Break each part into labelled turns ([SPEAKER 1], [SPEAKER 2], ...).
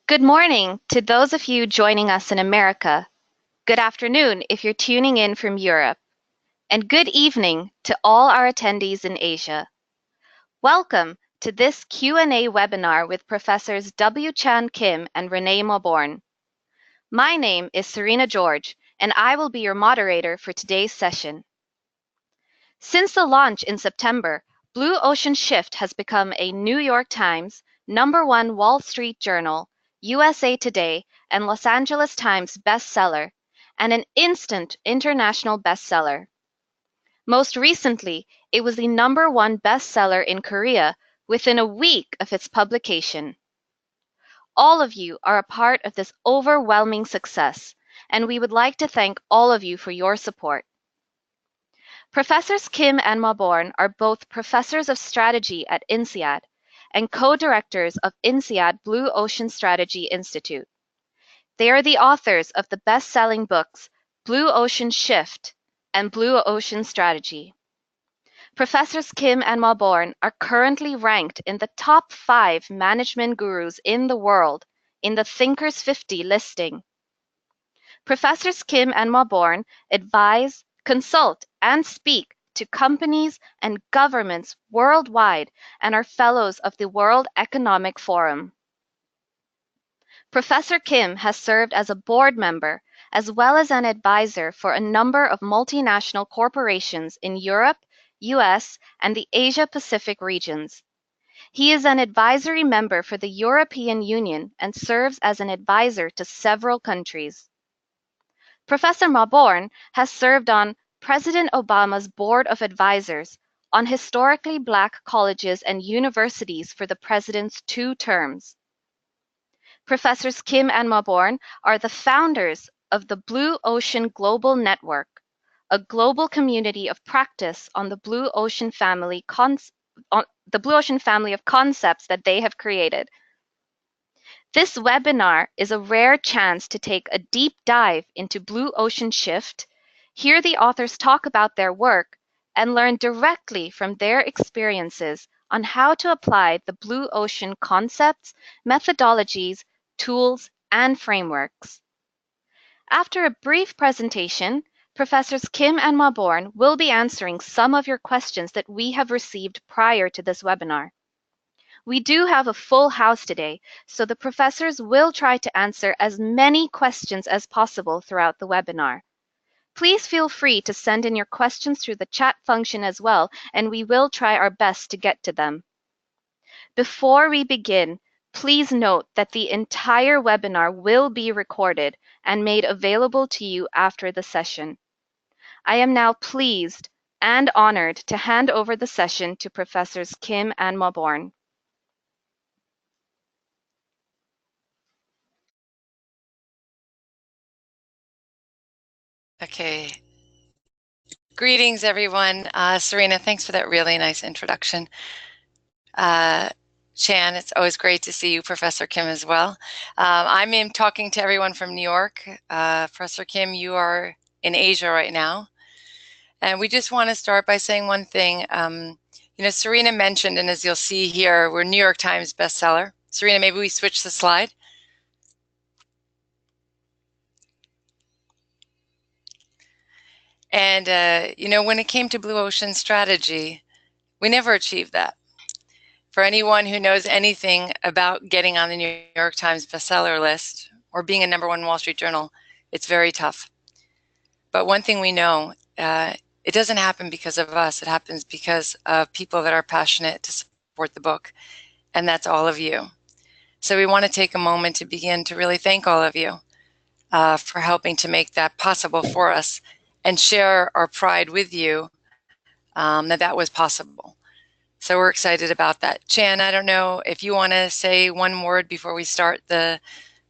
[SPEAKER 1] Good morning to those of you joining us in America. Good afternoon if you're tuning in from Europe. And good evening to all our attendees in Asia. Welcome to this Q&A webinar with Professors W. Chan Kim and Renee Mauborgne. My name is Serena George, and I will be your moderator for today's session. Since the launch in September, Blue Ocean Shift has become a New York Times, #1 Wall Street Journal, USA Today, and Los Angeles Times bestseller, and an instant international bestseller. Most recently, it was the #1 bestseller in Korea within a week of its publication. All of you are a part of this overwhelming success, and we would like to thank all of you for your support. Professors Kim and Mauborgne are both professors of strategy at INSEAD and co-directors of INSEAD Blue Ocean Strategy Institute. They are the authors of the best-selling books Blue Ocean Shift and Blue Ocean Strategy. Professors Kim and Mauborgne are currently ranked in the top 5 management gurus in the world in the Thinkers 50 listing. Professors Kim and Mauborgne advise, consult, and speak to companies and governments worldwide and are fellows of the World Economic Forum. Professor Kim has served as a board member as well as an advisor for a number of multinational corporations in Europe, US, and the Asia-Pacific regions. He is an advisory member for the European Union and serves as an advisor to several countries. Professor Mauborgne has served on President Obama's Board of Advisors on historically Black colleges and universities for the president's 2 terms. Professors Kim and Mauborgne are the founders of the Blue Ocean Global Network, a global community of practice on the Blue Ocean family of concepts that they have created. This webinar is a rare chance to take a deep dive into Blue Ocean Shift, hear the authors talk about their work, and learn directly from their experiences on how to apply the Blue Ocean concepts, methodologies, tools, and frameworks. After a brief presentation, Professors Kim and Mauborgne will be answering some of your questions that we have received prior to this webinar. We do have a full house today, so the professors will try to answer as many questions as possible throughout the webinar. Please feel free to send in your questions through the chat function as well, and we will try our best to get to them. Before we begin, please note that the entire webinar will be recorded and made available to you after the session. I am now pleased and honored to hand over the session to Professors Kim and Mauborgne.
[SPEAKER 2] Okay. Greetings, everyone. Serena, thanks for that really nice introduction. Chan, it's always great to see you, Professor Kim, as well. I'm talking to everyone from New York. Professor Kim, you are in Asia right now. And we just want to start by saying one thing. Serena mentioned, and as you'll see here, we're New York Times bestseller. Serena, maybe we switch the slide. And, when it came to Blue Ocean Strategy, we never achieved that. For anyone who knows anything about getting on the New York Times bestseller list or being a #1 Wall Street Journal, it's very tough. But one thing we know, it doesn't happen because of us. It happens because of people that are passionate to support the book, and that's all of you. So we want to take a moment to begin to really thank all of you for helping to make that possible for us and share our pride with you that was possible. So we're excited about that. Chan, I don't know if you want to say one word before we start the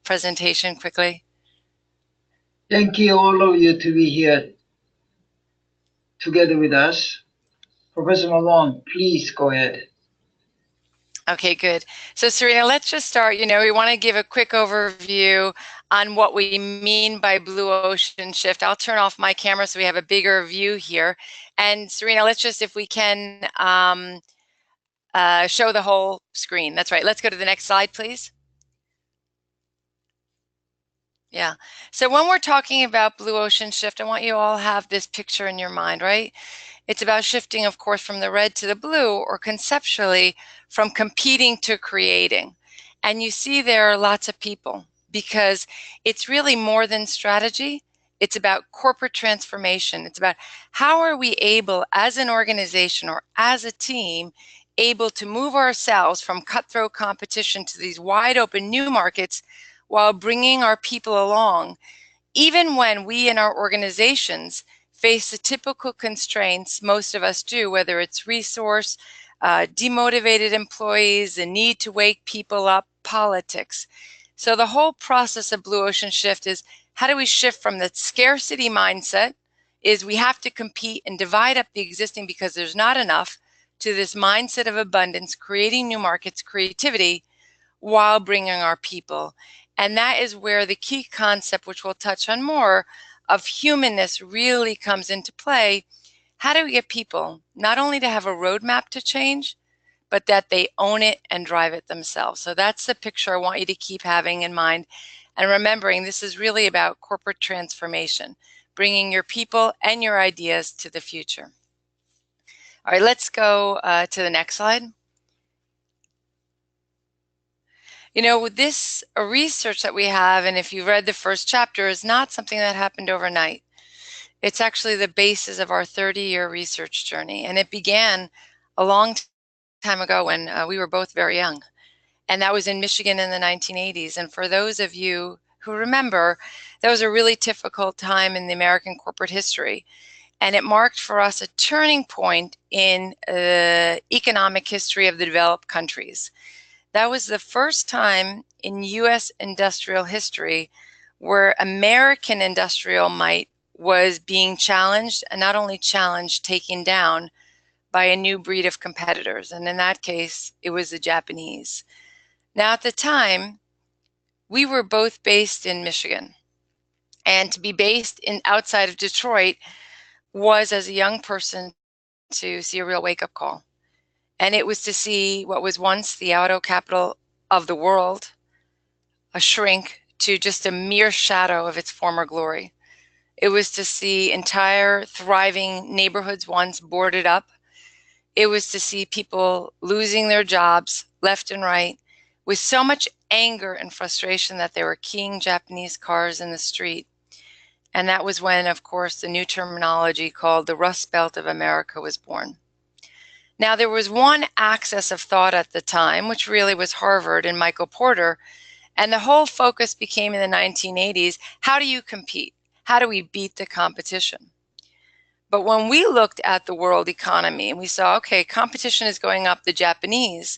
[SPEAKER 2] presentation quickly.
[SPEAKER 3] Thank you all of you to be here together with us. Professor Mauborgne, please go ahead.
[SPEAKER 2] Okay, good. So Serena, let's just start. We want to give a quick overview on what we mean by Blue Ocean Shift. I'll turn off my camera so we have a bigger view here. And Serena, let's just, if we can, show the whole screen. That's right. Let's go to the next slide, please. Yeah. So when we're talking about blue ocean shift, I want you all to have this picture in your mind, right? It's about shifting, of course, from the red to the blue, or conceptually from competing to creating. And you see there are lots of people, because it's really more than strategy. It's about corporate transformation. It's about how are we able, as an organization or as a team, able to move ourselves from cutthroat competition to these wide open new markets while bringing our people along, even when we in our organizations face the typical constraints most of us do, whether it's resource, demotivated employees, the need to wake people up, politics. So the whole process of Blue Ocean Shift is, how do we shift from the scarcity mindset, is we have to compete and divide up the existing because there's not enough, to this mindset of abundance, creating new markets, creativity, while bringing our people. And that is where the key concept, which we'll touch on more, of humanness really comes into play. How do we get people not only to have a roadmap to change, but that they own it and drive it themselves? So that's the picture I want you to keep having in mind. And remembering, this is really about corporate transformation, bringing your people and your ideas to the future. All right, let's go to the next slide. You know, this research that we have, and if you read the first chapter, is not something that happened overnight. It's actually the basis of our 30-year research journey. And it began a long time ago when we were both very young. And that was in Michigan in the 1980s. And for those of you who remember, that was a really difficult time in the American corporate history. And it marked for us a turning point in the economic history of the developed countries. That was the first time in U.S. industrial history where American industrial might was being challenged, and not only challenged, taken down by a new breed of competitors. And in that case, it was the Japanese. Now, at the time, we were both based in Michigan. And to be based in outside of Detroit was, as a young person, to see a real wake-up call. And it was to see what was once the auto capital of the world a shrink to just a mere shadow of its former glory. It was to see entire thriving neighborhoods once boarded up. It was to see people losing their jobs left and right with so much anger and frustration that they were keying Japanese cars in the street. And that was when, of course, the new terminology called the Rust Belt of America was born. Now, there was one axis of thought at the time, which really was Harvard and Michael Porter, and the whole focus became in the 1980s, how do you compete? How do we beat the competition? But when we looked at the world economy and we saw, okay, competition is going up, the Japanese,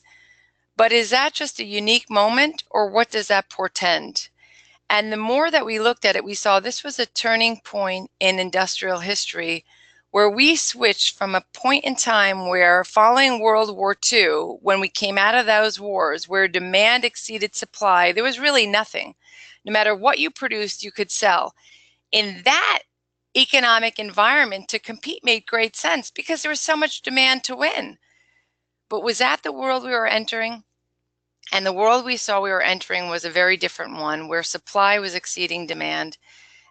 [SPEAKER 2] but is that just a unique moment, or what does that portend? And the more that we looked at it, we saw this was a turning point in industrial history where we switched from a point in time where, following World War II, when we came out of those wars, where demand exceeded supply, there was really nothing. No matter what you produced, you could sell. In that economic environment, to compete made great sense because there was so much demand to win. But was that the world we were entering? And the world we saw we were entering was a very different one, where supply was exceeding demand.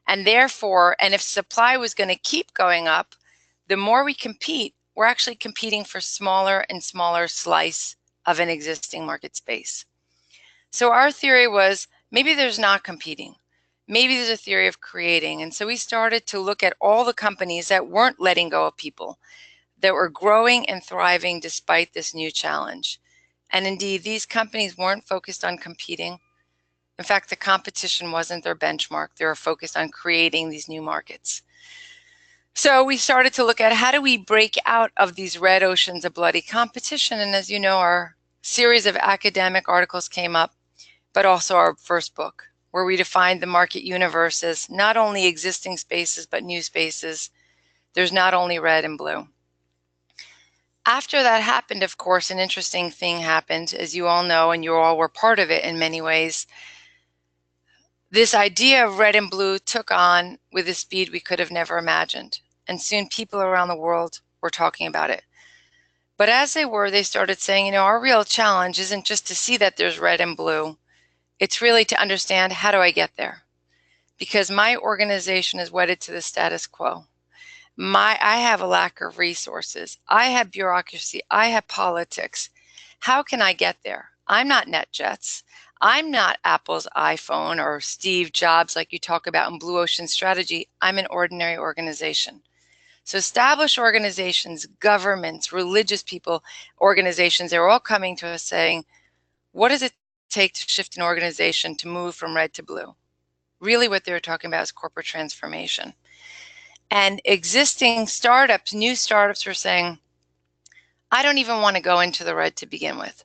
[SPEAKER 2] And therefore, and if supply was going to keep going up, the more we compete, we're actually competing for smaller and smaller slice of an existing market space. So our theory was, maybe there's not competing. Maybe there's a theory of creating. And so we started to look at all the companies that weren't letting go of people, that were growing and thriving despite this new challenge. And indeed, these companies weren't focused on competing. In fact, the competition wasn't their benchmark. They were focused on creating these new markets. So we started to look at, how do we break out of these red oceans of bloody competition? And as you know, our series of academic articles came up, but also our first book, where we defined the market universe as not only existing spaces, but new spaces. There's not only red and blue. After that happened, of course, an interesting thing happened, as you all know, and you all were part of it in many ways. This idea of red and blue took on with a speed we could have never imagined. And soon people around the world were talking about it. But as they were, they started saying, you know, our real challenge isn't just to see that there's red and blue. It's really to understand, how do I get there? because my organization is wedded to the status quo. I have a lack of resources. I have bureaucracy. I have politics. How can I get there? I'm not NetJets. I'm not Apple's iPhone or Steve Jobs like you talk about in Blue Ocean Strategy. I'm an ordinary organization. So established organizations, governments, religious people, organizations, they're all coming to us saying, what does it take to shift an organization to move from red to blue? Really what they're talking about is corporate transformation. And existing startups, new startups are saying, I don't even want to go into the red to begin with.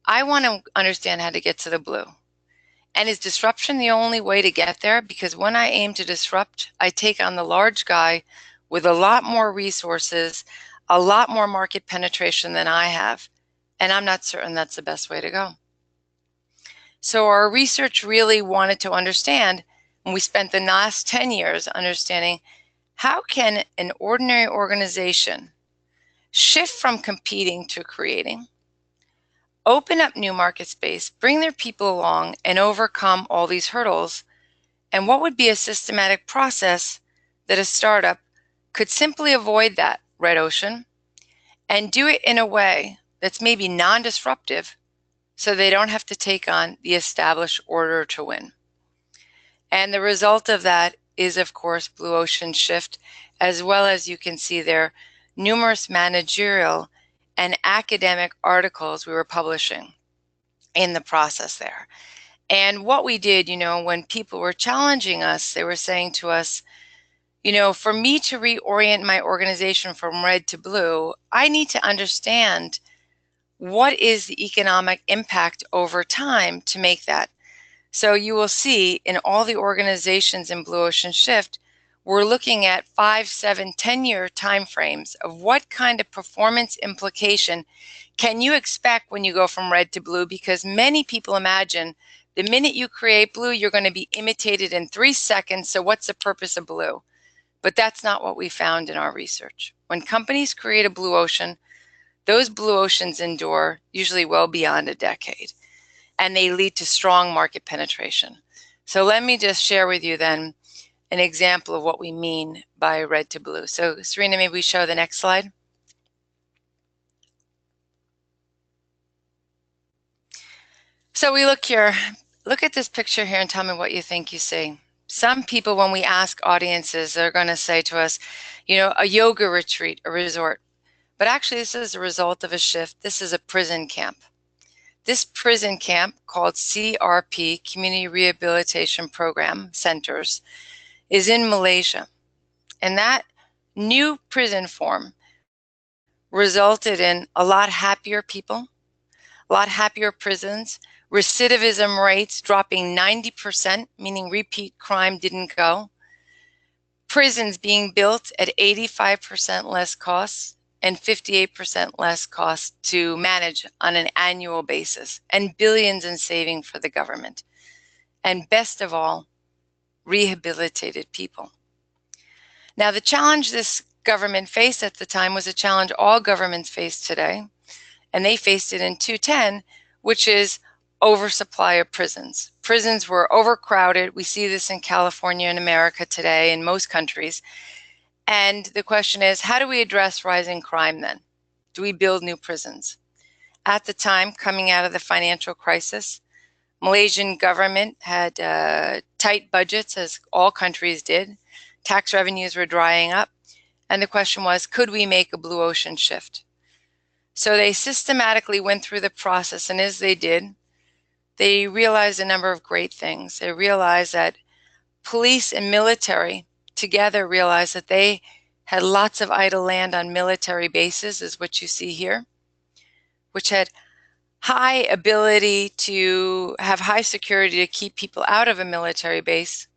[SPEAKER 2] I want to understand how to get to the blue. And is disruption the only way to get there? Because when I aim to disrupt, I take on the large guy with a lot more resources, a lot more market penetration than I have. And I'm not certain that's the best way to go. So our research really wanted to understand, and we spent the last 10 years understanding, how can an ordinary organization shift from competing to creating, open up new market space, bring their people along, and overcome all these hurdles? And what would be a systematic process that a startup could simply avoid that red ocean and do it in a way that's maybe non-disruptive, so they don't have to take on the established order to win? And the result of that is, of course, Blue Ocean Shift, as well as you can see there, numerous managerial and academic articles we were publishing in the process there. And what we did, when people were challenging us, they were saying to us, for me to reorient my organization from red to blue, I need to understand what is the economic impact over time to make that. So you will see in all the organizations in Blue Ocean Shift, we're looking at 5, 7, 10-year timeframes of what kind of performance implication can you expect when you go from red to blue, because many people imagine the minute you create blue, you're going to be imitated in 3 seconds. So what's the purpose of blue? But that's not what we found in our research. When companies create a blue ocean, those blue oceans endure usually well beyond a decade, and they lead to strong market penetration. So let me just share with you then an example of what we mean by red to blue. So Serena, maybe we show the next slide. So we look here, look at this picture here and tell me what you think you see. Some people, when we ask audiences, they're going to say to us, a yoga retreat, a resort. But actually, this is a result of a shift. This is a prison camp. This prison camp, called CRP, Community Rehabilitation Program Centers, is in Malaysia. And that new prison form resulted in a lot happier people, a lot happier prisons, recidivism rates dropping 90%, meaning repeat crime didn't go, prisons being built at 85% less costs and 58% less cost to manage on an annual basis, and billions in saving for the government. And best of all, rehabilitated people. Now, the challenge this government faced at the time was a challenge all governments face today, and they faced it in 2010, which is oversupply of prisons. Prisons were overcrowded. We see this in California and America today, in most countries. And the question is, how do we address rising crime then? Do we build new prisons? At the time, coming out of the financial crisis, Malaysian government had tight budgets, as all countries did. Tax revenues were drying up. And the question was, could we make a blue ocean shift? So they systematically went through the process, and as they did, they realized a number of great things. They realized that police and military together realized that they had lots of idle land on military bases, is what you see here, which had high ability to have high security to keep people out of a military base,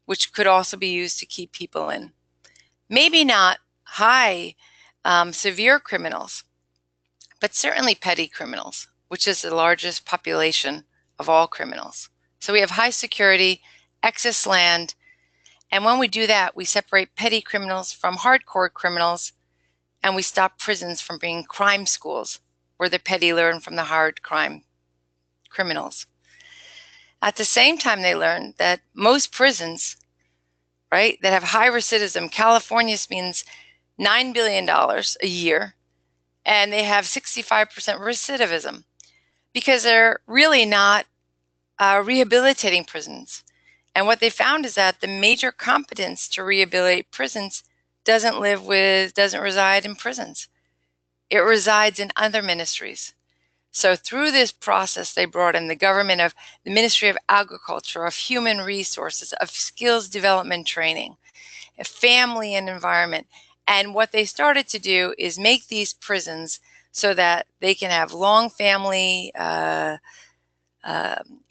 [SPEAKER 2] which could also be used to keep people in. Maybe not high severe criminals, but certainly petty criminals, which is the largest population of all criminals. So we have high security, excess land, and when we do that, we separate petty criminals from hardcore criminals, and we stop prisons from being crime schools where the petty learn from the hard crime criminals. At the same time, they learned that most prisons, right, that have high recidivism, California means $9 billion a year, and they have 65% recidivism because they're really not rehabilitating prisons. And what they found is that the major competence to rehabilitate prisons doesn't reside in prisons. It resides in other ministries. So through this process, they brought in the government of the Ministry of Agriculture, of Human Resources, of Skills Development Training, family and environment. And what they started to do is make these prisons so that they can have long family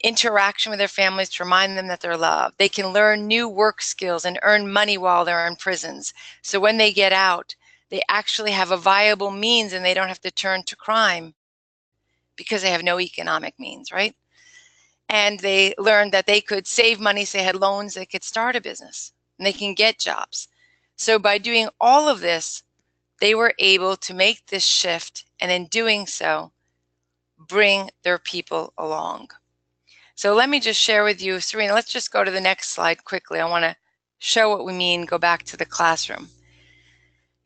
[SPEAKER 2] interaction with their families to remind them that they're loved. They can learn new work skills and earn money while they're in prisons. So when they get out, they actually have a viable means and they don't have to turn to crime because they have no economic means, right? And they learned that they could save money, so they had loans, they could start a business, and they can get jobs. So by doing all of this, they were able to make this shift, and in doing so, bring their people along. So let me just share with you, Serena, let's just go to the next slide quickly. I want to show what we mean, go back to the classroom.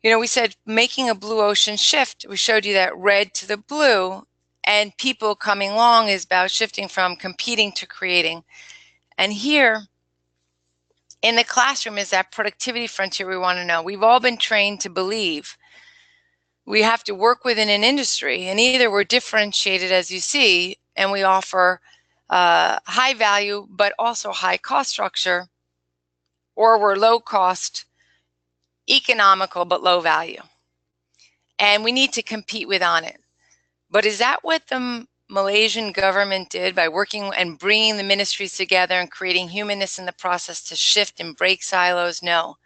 [SPEAKER 2] You know, we said making a blue ocean shift. We showed you that red to the blue, and people coming along is about shifting from competing to creating. And here in the classroom is that productivity frontier we want to know. We've all been trained to believe we have to work within an industry, and either we're differentiated, as you see, and we offer high value but also high cost structure, or we're low cost, economical but low value. And we need to compete on it. But is that what the Malaysian government did by working and bringing the ministries together and creating humanness in the process to shift and break silos? No.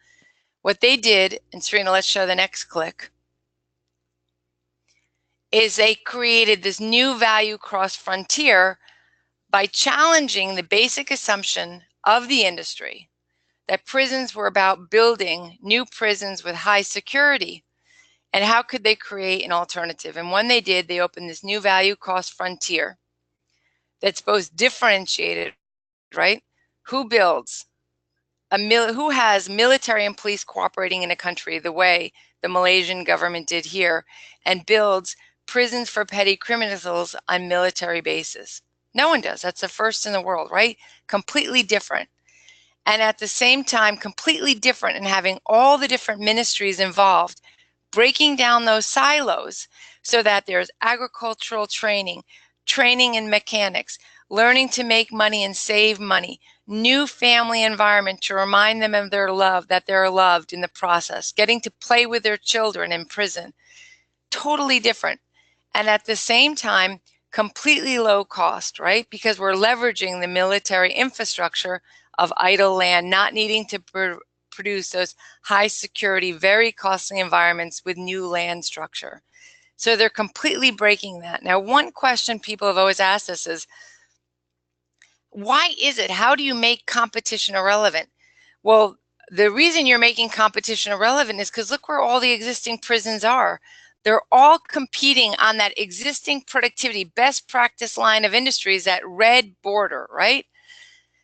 [SPEAKER 2] What they did, and Serena, let's show the next click, is they created this new value cross frontier by challenging the basic assumption of the industry that prisons were about building new prisons with high security. And how could they create an alternative? And when they did, they opened this new value cost frontier that's both differentiated, right? Who builds? Who has military and police cooperating in a country the way the Malaysian government did here, and builds prisons for petty criminals on military bases? No one does. That's the first in the world, right? Completely different. And at the same time, completely different in having all the different ministries involved, breaking down those silos so that there's agricultural training, training in mechanics, learning to make money and save money, new family environment to remind them of their love, that they're loved in the process, getting to play with their children in prison. Totally different. And at the same time, completely low cost, right? Because we're leveraging the military infrastructure of idle land, not needing to produce those high security, very costly environments with new land structure. So they're completely breaking that. Now, one question people have always asked us is, why is it? How do you make competition irrelevant? Well, the reason you're making competition irrelevant is because look where all the existing prisons are. They're all competing on that existing productivity, best practice line of industries, that red border, right?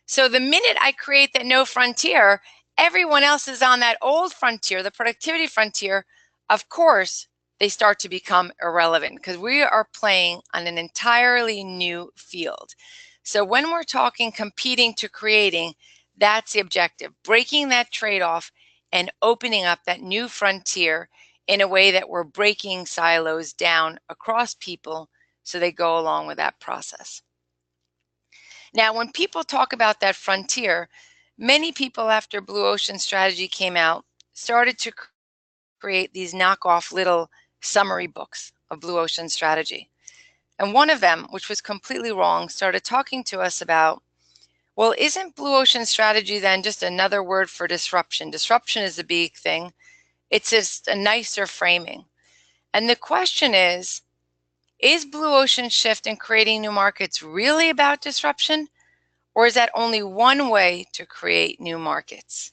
[SPEAKER 2] So the minute I create that no frontier, everyone else is on that old frontier, the productivity frontier. Of course, they start to become irrelevant because we are playing on an entirely new field. So when we're talking competing to creating, that's the objective, breaking that trade-off and opening up that new frontier in a way that we're breaking silos down across people so they go along with that process. Now, when people talk about that frontier, many people after Blue Ocean Strategy came out started to create these knockoff little summary books of Blue Ocean Strategy. And one of them, which was completely wrong, started talking to us about, well, isn't Blue Ocean Strategy then just another word for disruption? Disruption is the big thing. It's just a nicer framing. And the question is Blue Ocean Shift and creating new markets really about disruption? Or is that only one way to create new markets?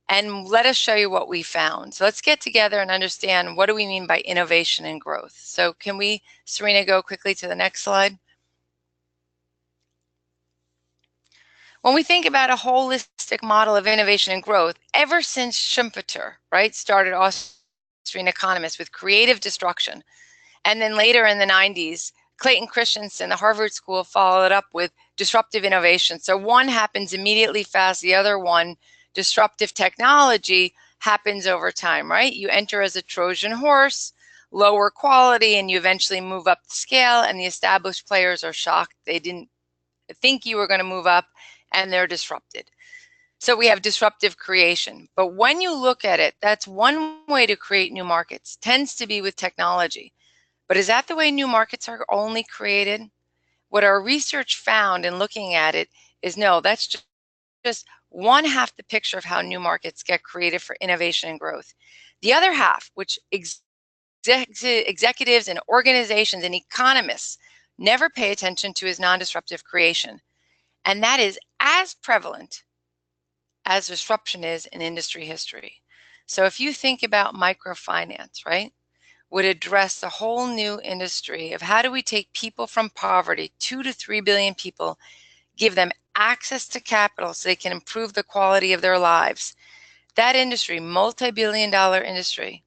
[SPEAKER 2] And let us show you what we found. So let's get together and understand, what do we mean by innovation and growth? So can we, Serena, go quickly to the next slide? When we think about a holistic model of innovation and growth, ever since Schumpeter, right, started Austrian economists with creative destruction, and then later in the 90s, Clayton Christensen, the Harvard School, followed up with disruptive innovation. So one happens immediately fast, the other one, disruptive technology, happens over time, right? You enter as a Trojan horse, lower quality, and you eventually move up the scale, and the established players are shocked. They didn't think you were going to move up, and they're disrupted. So we have disruptive creation. But when you look at it, that's one way to create new markets, tends to be with technology. But is that the way new markets are only created? What our research found in looking at it is no, that's just one half the picture of how new markets get created for innovation and growth. The other half, which executives and organizations and economists never pay attention to, is non-disruptive creation. And that is as prevalent as disruption is in industry history. So if you think about microfinance, right, would address the whole new industry of how do we take people from poverty, 2 to 3 billion people, give them access to capital so they can improve the quality of their lives. That industry, multi-billion-dollar industry,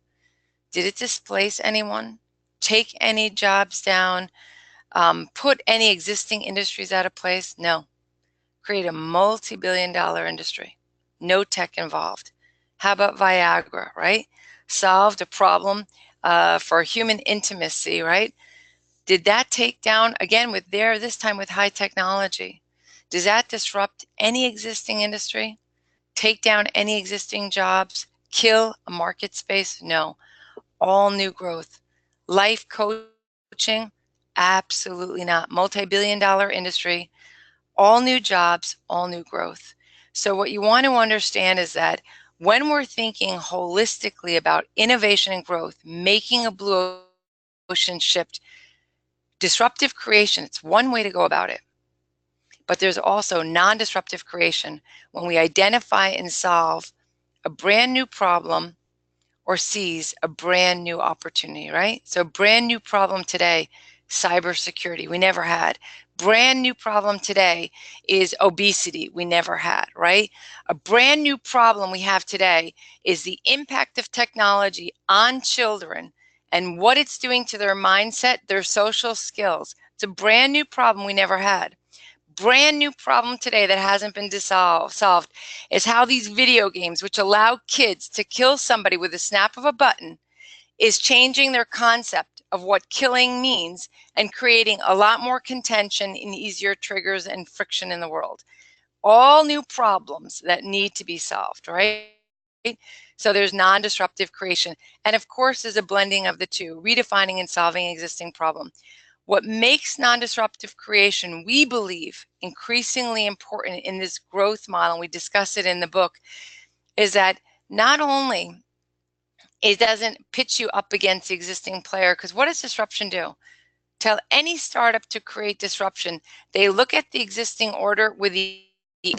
[SPEAKER 2] did it displace anyone? Take any jobs down? Put any existing industries out of place? No. Create a multi-billion-dollar industry. No tech involved. How about Viagra, right? Solved a problem for human intimacy, right? Did that take down, again, with this time with high technology, does that disrupt any existing industry? Take down any existing jobs? Kill a market space? No. All new growth. Life coaching? Absolutely not. Multi-billion-dollar industry, all new jobs, all new growth. So what you want to understand is that when we're thinking holistically about innovation and growth, making a blue ocean shift, disruptive creation, it's one way to go about it. But there's also non-disruptive creation when we identify and solve a brand new problem or seize a brand new opportunity, right? So brand new problem today, cybersecurity, we never had. Brand new problem today is obesity, we never had, right? A brand new problem we have today is the impact of technology on children and what it's doing to their mindset, their social skills. It's a brand new problem we never had. Brand new problem today that hasn't been solved is how these video games, which allow kids to kill somebody with a snap of a button, is changing their concept of what killing means and creating a lot more contention and easier triggers and friction in the world. All new problems that need to be solved, right? So there's non-disruptive creation. And of course, there's a blending of the two, redefining and solving existing problem. What makes non-disruptive creation, we believe, increasingly important in this growth model, we discuss it in the book, is that not only it doesn't pitch you up against the existing player, because what does disruption do? Tell any startup to create disruption, they look at the existing order with the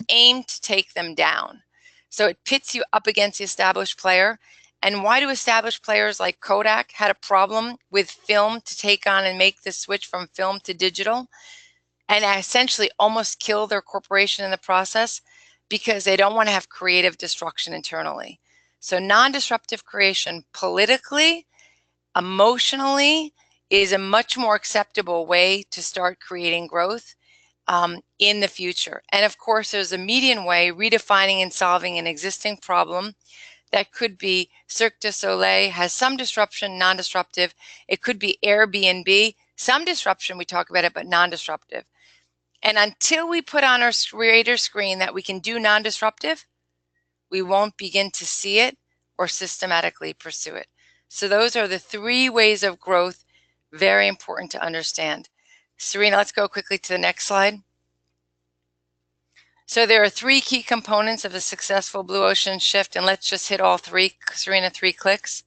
[SPEAKER 2] aim to take them down. So it pits you up against the established player. And why do established players like Kodak had a problem with film to take on and make the switch from film to digital and essentially almost kill their corporation in the process? Because they don't want to have creative destruction internally. So non-disruptive creation politically, emotionally, is a much more acceptable way to start creating growth in the future. And of course, there's a median way, redefining and solving an existing problem. That could be Cirque du Soleil has some disruption, non-disruptive. It could be Airbnb, some disruption, we talk about it, but non-disruptive. And until we put on our radar screen that we can do non-disruptive, we won't begin to see it or systematically pursue it. So those are the 3 ways of growth, very important to understand. Serena, let's go quickly to the next slide. So there are 3 key components of a successful blue ocean shift, and let's just hit all 3, Serena, 3 clicks.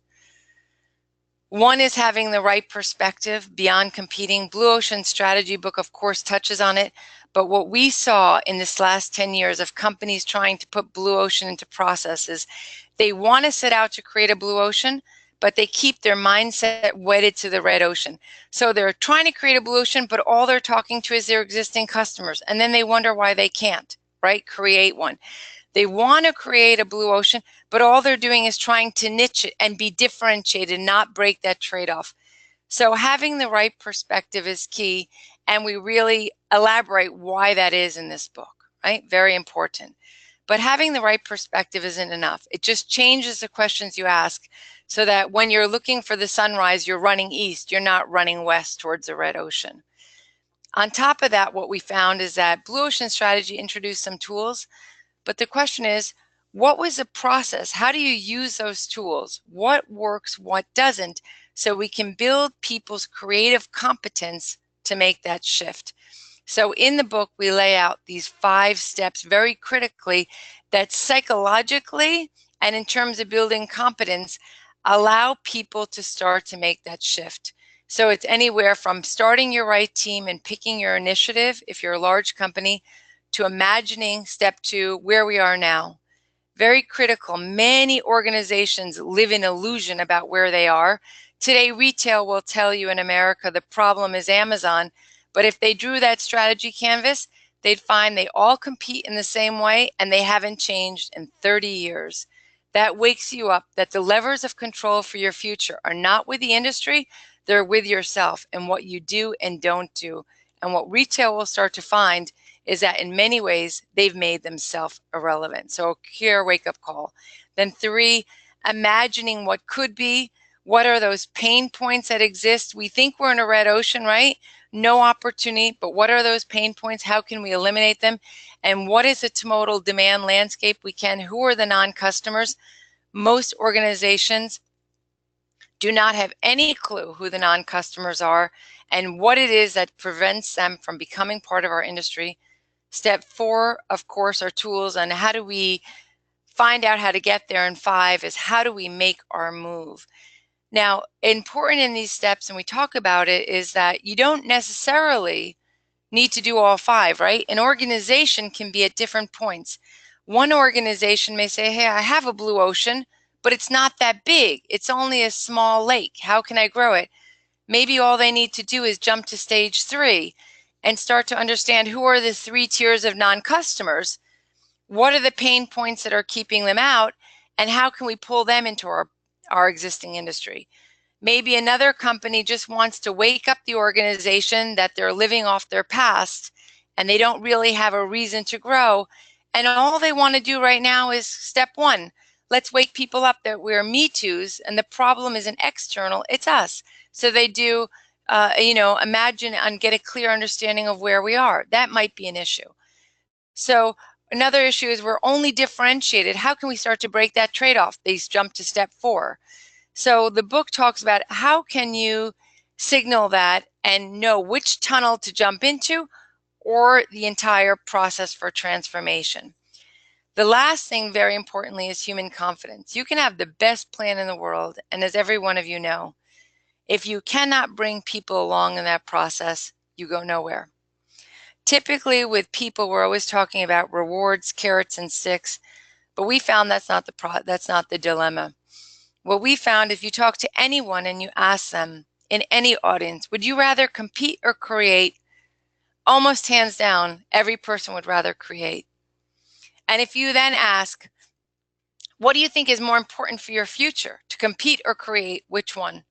[SPEAKER 2] One is having the right perspective beyond competing. Blue Ocean Strategy book, of course, touches on it, but what we saw in this last 10 years of companies trying to put blue ocean into processes, they want to set out to create a blue ocean, but they keep their mindset wedded to the red ocean. So they're trying to create a blue ocean, but all they're talking to is their existing customers, and then they wonder why they can't. right? Create one. They want to create a blue ocean, but all they're doing is trying to niche it and be differentiated, not break that trade-off. So having the right perspective is key, and we really elaborate why that is in this book, right? Very important. But having the right perspective isn't enough. It just changes the questions you ask so that when you're looking for the sunrise, you're running east, you're not running west towards the red ocean. On top of that, what we found is that Blue Ocean Strategy introduced some tools, but the question is, what was the process? How do you use those tools? What works, what doesn't, so we can build people's creative competence to make that shift? So in the book, we lay out these 5 steps very critically that psychologically and in terms of building competence, allow people to start to make that shift. So it's anywhere from starting your right team and picking your initiative, if you're a large company, to imagining step 2, where we are now. Very critical. Many organizations live in illusion about where they are. Today, retail will tell you in America the problem is Amazon, but if they drew that strategy canvas, they'd find they all compete in the same way and they haven't changed in 30 years. That wakes you up that the levers of control for your future are not with the industry, they're with yourself and what you do and don't do. And what retail will start to find is that in many ways, they've made themselves irrelevant. So a clear wake-up call. Then 3, imagining what could be. What are those pain points that exist? We think we're in a red ocean, right? No opportunity, but what are those pain points? How can we eliminate them? And what is the tomodal demand landscape we can? Who are the non-customers? Most organizations do not have any clue who the non-customers are and what it is that prevents them from becoming part of our industry. Step 4, of course, are tools on how do we find out how to get there. And 5 is how do we make our move. Now, important in these steps, and we talk about it, is that you don't necessarily need to do all 5, right? An organization can be at different points. One organization may say, hey, I have a blue ocean, but it's not that big. It's only a small lake. How can I grow it? Maybe all they need to do is jump to stage 3 and start to understand who are the 3 tiers of non-customers. What are the pain points that are keeping them out? And how can we pull them into our existing industry? Maybe another company just wants to wake up the organization that they're living off their past and they don't really have a reason to grow. And all they want to do right now is step 1. Let's wake people up that we're Me Too's and the problem isn't external, it's us. So they do, imagine and get a clear understanding of where we are. That might be an issue. So another issue is we're only differentiated. How can we start to break that trade-off? They jump to step 4. So the book talks about how can you signal that and know which tunnel to jump into or the entire process for transformation. The last thing, very importantly, is human confidence. You can have the best plan in the world, and as every one of you know, if you cannot bring people along in that process, you go nowhere. Typically with people, we're always talking about rewards, carrots, and sticks, but we found that's not the dilemma. What we found, if you talk to anyone and you ask them in any audience, would you rather compete or create? Almost hands down, every person would rather create. And if you then ask, what do you think is more important for your future, to compete or create? Which one?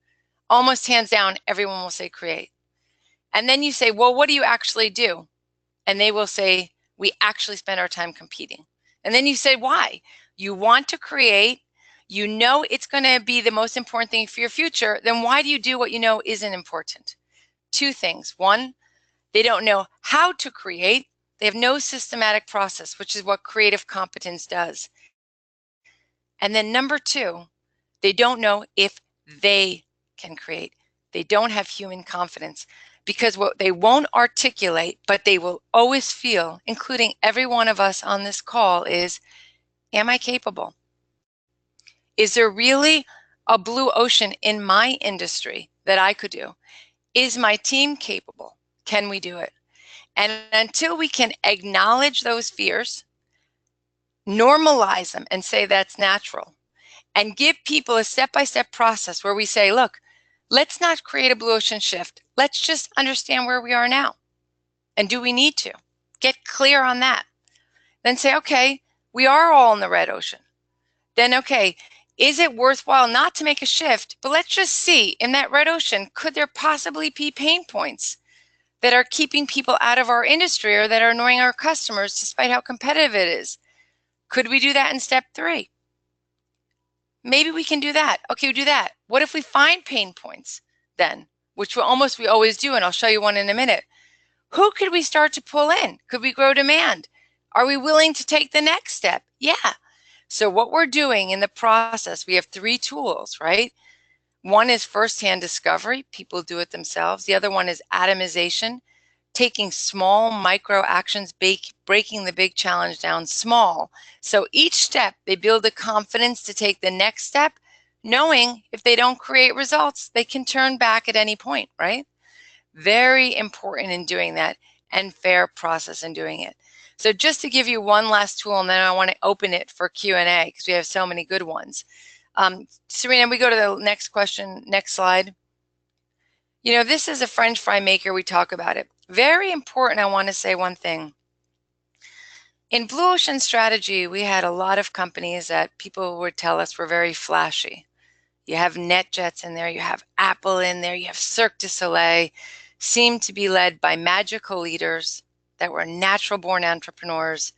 [SPEAKER 2] Almost hands down, everyone will say create. And then you say, well, what do you actually do? And they will say, we actually spend our time competing. And then you say, why? You want to create, you know it's going to be the most important thing for your future, then why do you do what you know isn't important? 2 things. 1, they don't know how to create. They have no systematic process, which is what creative competence does. And then number 2, they don't know if they can create. They don't have human confidence because what they won't articulate, but they will always feel, including every one of us on this call, is, am I capable? Is there really a blue ocean in my industry that I could do? Is my team capable? Can we do it? And until we can acknowledge those fears, normalize them and say that's natural, and give people a step-by-step process where we say, look, let's not create a blue ocean shift. Let's just understand where we are now. And do we need to? Get clear on that. Then say, okay, we are all in the red ocean. Then, okay, is it worthwhile not to make a shift, but let's just see in that red ocean, could there possibly be pain points that are keeping people out of our industry or that are annoying our customers despite how competitive it is? Could we do that in step 3? Maybe we can do that. Okay, we do that. What if we find pain points then, which we always do, and I'll show you one in a minute. Who could we start to pull in? Could we grow demand? Are we willing to take the next step? Yeah. So what we're doing in the process, we have 3 tools, right? One is firsthand discovery. People do it themselves. The other one is atomization, taking small micro actions, breaking the big challenge down small. So each step, they build the confidence to take the next step, knowing if they don't create results, they can turn back at any point, right? Very important in doing that, and fair process in doing it. So just to give you one last tool, and then I want to open it for Q&A because we have so many good ones. Serena, we go to the next question, next slide. You know, this is a French fry maker. We talk about it. Very important. I want to say one thing. In Blue Ocean Strategy, we had a lot of companies that people would tell us were very flashy. You have NetJets in there, you have Apple in there, you have Cirque du Soleil, seem to be led by magical leaders that were natural born entrepreneurs.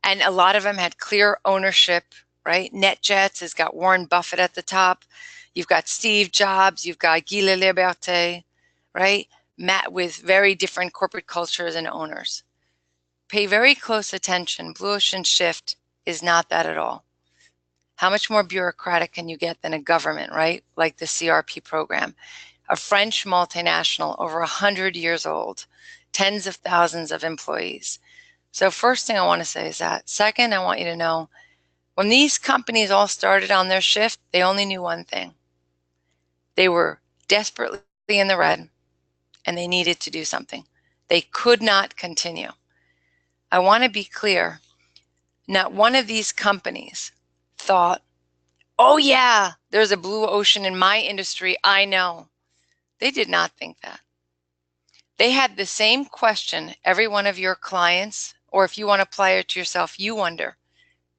[SPEAKER 2] And a lot of them had clear ownership, right? NetJets has got Warren Buffett at the top. You've got Steve Jobs, you've got Guy Laliberté, right? Matt, with very different corporate cultures and owners. Pay very close attention. Blue Ocean Shift is not that at all. How much more bureaucratic can you get than a government, right? Like the CRP program. A French multinational, over 100 years old, tens of thousands of employees. So first thing I want to say is that. Second, I want you to know, when these companies all started on their shift, they only knew one thing. They were desperately in the red, and they needed to do something. They could not continue. I want to be clear. Not one of these companies thought, oh yeah, there's a blue ocean in my industry, I know. They did not think that. They had the same question every one of your clients, or if you want to apply it to yourself, you wonder,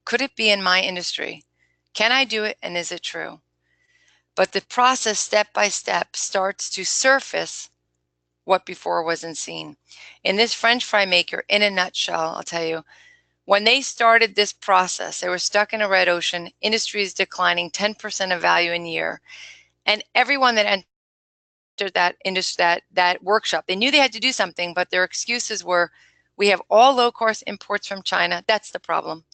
[SPEAKER 2] could it be in my industry? Can I do it, and is it true? But the process, step by step, starts to surface what before wasn't seen. In this French fry maker, in a nutshell, I'll tell you, when they started this process, they were stuck in a red ocean, industries declining 10% of value in a year. And everyone that entered that workshop, they knew they had to do something, but their excuses were, we have all low-cost imports from China. That's the problem.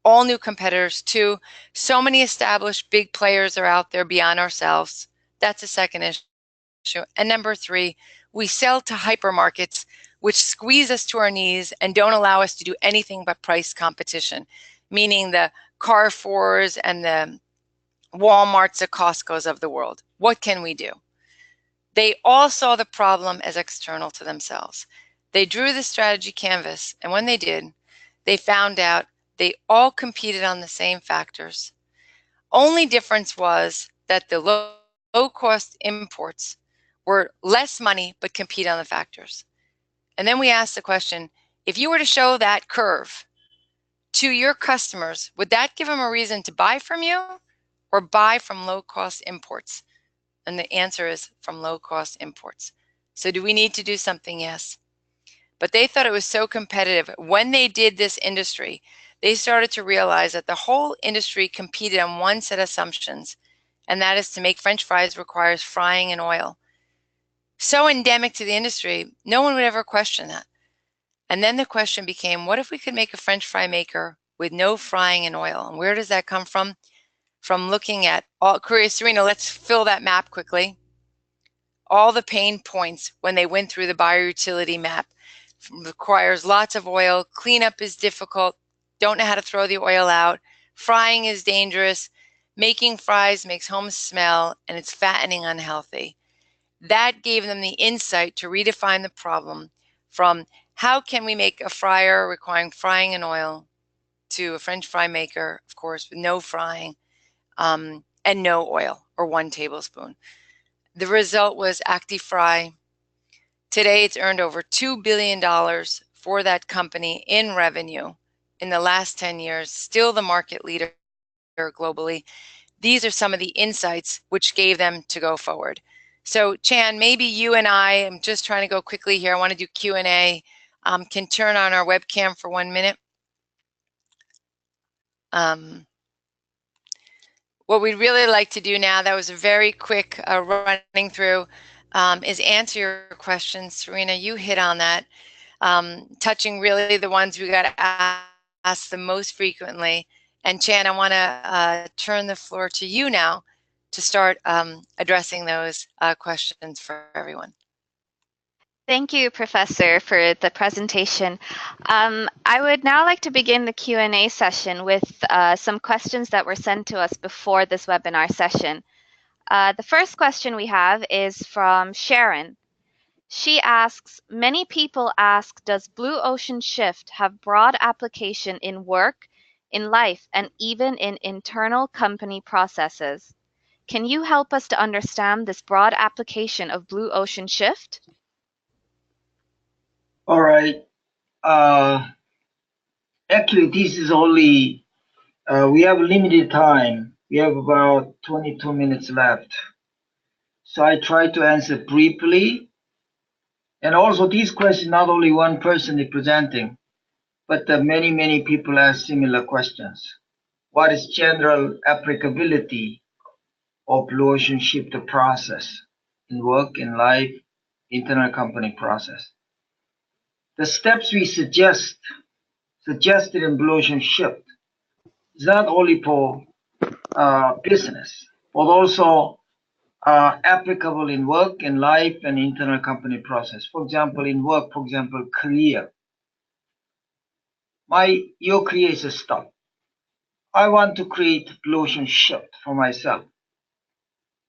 [SPEAKER 2] All new competitors. 2, so many established big players are out there beyond ourselves. That's a second issue. And number 3, we sell to hypermarkets, which squeeze us to our knees and don't allow us to do anything but price competition, meaning the Carrefours and the Walmarts, the Costcos of the world. What can we do? They all saw the problem as external to themselves. They drew the strategy canvas, and when they did, they found out they all competed on the same factors. Only difference was that the low-cost imports were less money but compete on the factors. And then we asked the question, if you were to show that curve to your customers, would that give them a reason to buy from you or buy from low-cost imports? And the answer is from low-cost imports. So do we need to do something? Yes. But they thought it was so competitive. When they did this industry, they started to realize that the whole industry competed on one set of assumptions, and that is to make French fries requires frying in oil. So endemic to the industry, no one would ever question that. And then the question became, what if we could make a French fry maker with no frying in oil? And where does that come from? From looking at all, Serena, let's fill that map quickly. All the pain points when they went through the bioutility map. Requires lots of oil, cleanup is difficult, don't know how to throw the oil out, frying is dangerous, making fries makes homes smell, and it's fattening, unhealthy. That gave them the insight to redefine the problem from how can we make a fryer requiring frying in oil to a French fry maker, of course, with no frying and no oil, or 1 tablespoon. The result was ActiFry. Today, it's earned over $2 billion for that company in revenue in the last 10 years, still the market leader globally. These are some of the insights which gave them to go forward. So Chan, maybe you and I am just trying to go quickly here. I want to do Q&A. Can turn on our webcam for 1 minute. What we'd really like to do now, that was a very quick running through, is answer your questions. Serena, you hit on that, touching really the ones we got asked the most frequently. And Chan, I want to turn the floor to you now to start addressing those questions for everyone.
[SPEAKER 1] Thank you, Professor, for the presentation. I would now like to begin the Q&A session with some questions that were sent to us before this webinar session. The first question we have is from Sharon. She asks, many people ask, does Blue Ocean Shift have broad application in work, in life, and even in internal company processes? Can you help us to understand this broad application of Blue Ocean Shift?
[SPEAKER 3] All right. Actually, this is only, we have limited time. We have about 22 minutes left. So I try to answer briefly. And also this question, not only one person is presenting, but many, many people ask similar questions. What is general applicability of Blue Ocean Shift process in work, in life, internal company process? The steps we suggested in Blue Ocean Shift is not only for business, but also applicable in work, in life, and internal company process. For example, in work, for example, career. Your career is a stop. I want to create Blue Ocean Shift for myself.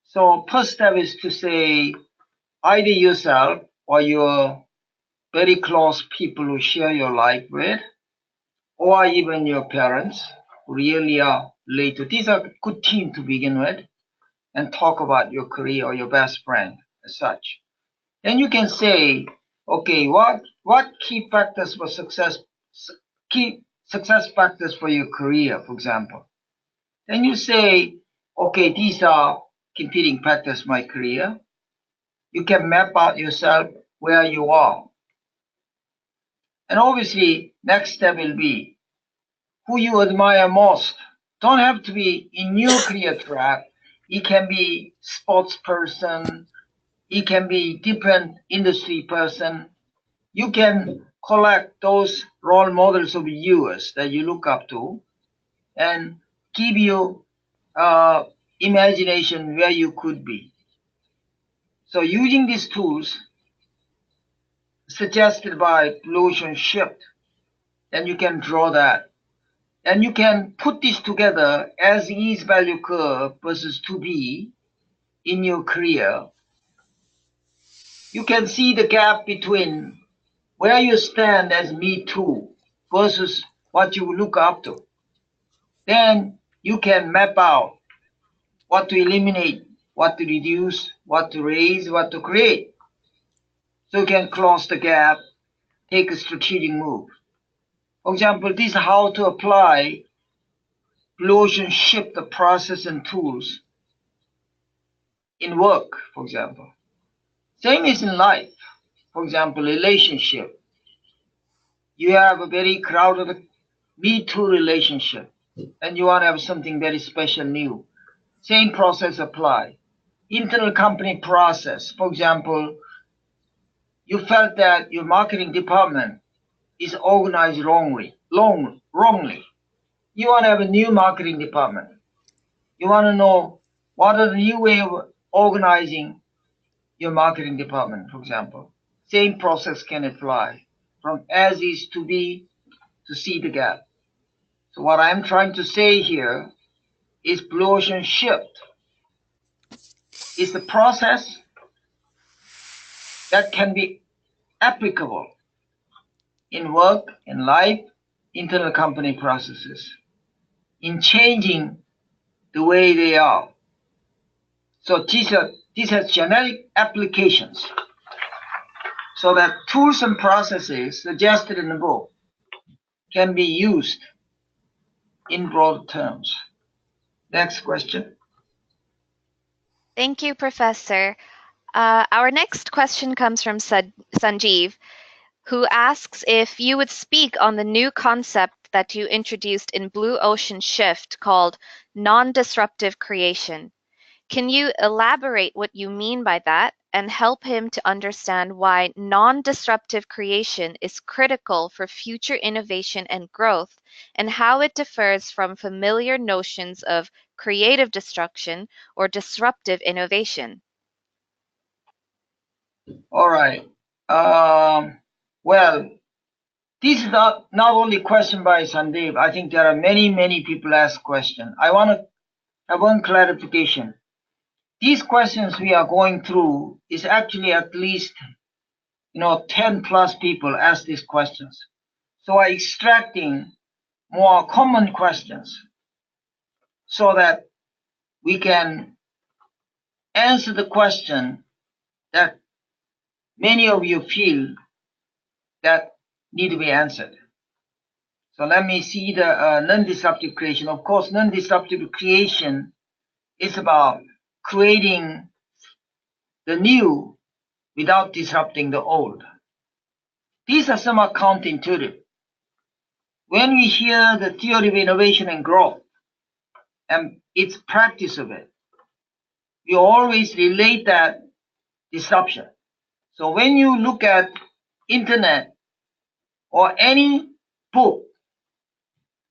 [SPEAKER 3] So first step is to say, either yourself or your very close people who share your life with, or even your parents who really are related. These are a good team to begin with, and talk about your career or your best friend as such. Then you can say, okay, what key factors for success, key success factors for your career, for example. Then you say, okay, these are competing factors for my career. You can map out yourself where you are. And obviously, next step will be who you admire most. Don't have to be in your career track. It can be sports person. It can be different industry person. You can collect those role models of yours that you look up to and give you imagination where you could be. So using these tools suggested by Blue Ocean Shift, then you can draw that. And you can put this together as is value curve versus to be in your career. You can see the gap between where you stand as me too versus what you look up to. Then you can map out what to eliminate, what to reduce, what to raise, what to create. So you can close the gap, take a strategic move. For example, this is how to apply Blue Ocean Shift the process and tools in work, for example. Same is in life. For example, relationship. You have a very crowded Me Too relationship, and you want to have something very special new. Same process apply. Internal company process. For example, you felt that your marketing department is organized wrongly. You want to have a new marketing department. You want to know what are the new way of organizing your marketing department, for example. Same process can apply from as is to be to see the gap. So what I'm trying to say here is Blue Ocean Shift is the process that can be applicable in work, in life, internal company processes, in changing the way they are. So these have generic applications. So that tools and processes suggested in the book can be used in broad terms. Next question.
[SPEAKER 1] Thank you, Professor. Our next question comes from Sanjeev, who asks if you would speak on the new concept that you introduced in Blue Ocean Shift called non-disruptive creation. Can you elaborate what you mean by that and help him to understand why non-disruptive creation is critical for future innovation and growth, and how it differs from familiar notions of creative destruction or disruptive innovation?
[SPEAKER 3] All right. Well, this is not only a question by Sandeep. I think there are many people ask questions. I want to have one clarification. These questions we are going through is actually at least 10 plus people ask these questions. So I'm extracting more common questions so that we can answer the question that many of you feel that need to be answered. So let me see the non-disruptive creation. Of course, non-disruptive creation is about creating the new without disrupting the old. These are somewhat counterintuitive. When we hear the theory of innovation and growth and its practice of it, we always relate that disruption. So when you look at internet or any book,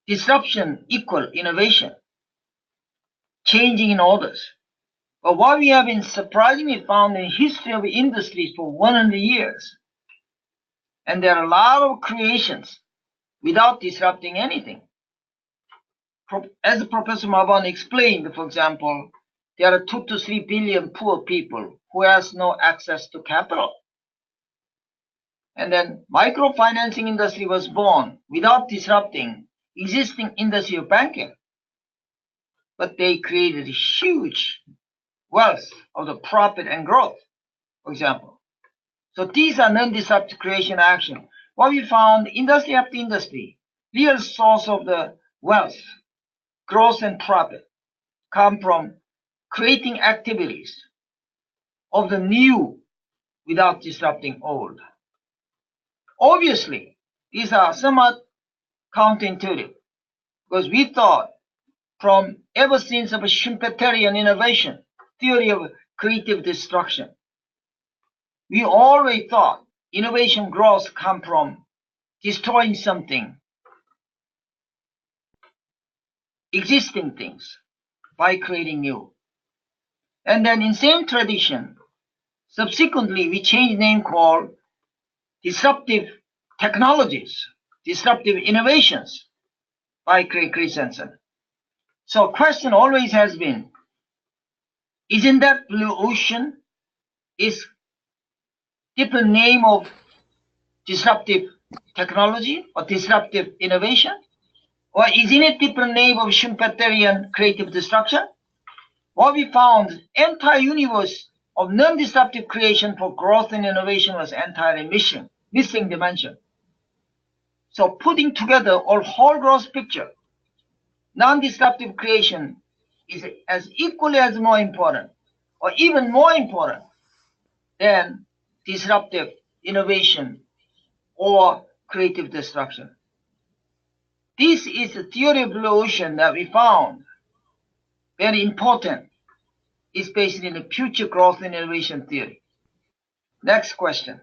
[SPEAKER 3] disruption equal innovation, changing in orders. But what we have been surprisingly found in history of industries for 100 years, and there are a lot of creations without disrupting anything. As Professor Mauborgne explained, for example, there are 2 to 3 billion poor people who has no access to capital. And then microfinancing industry was born without disrupting existing industry of banking. But they created huge wealth of the profit and growth, for example. So these are non-disruptive creation action. What we found, industry after industry, real source of the wealth, growth and profit come from creating activities of the new without disrupting old. Obviously, these are somewhat counterintuitive because we thought from ever since of a Schumpeterian innovation, theory of creative destruction, we always thought innovation growth come from destroying something, existing things, by creating new. And then in same tradition, subsequently we changed name called disruptive technologies, disruptive innovations by Craig Christensen. So question always has been, isn't that blue ocean is different name of disruptive technology or disruptive innovation? Or isn't it different name of Schumpeterian creative destruction? What we found, entire universe of non-disruptive creation for growth and innovation was entirely missing dimension. So putting together a whole growth picture, non-disruptive creation is as equally as more important, or even more important than disruptive innovation or creative destruction. This is the theory of blue ocean that we found very important, especially in the future growth and innovation theory. Next question.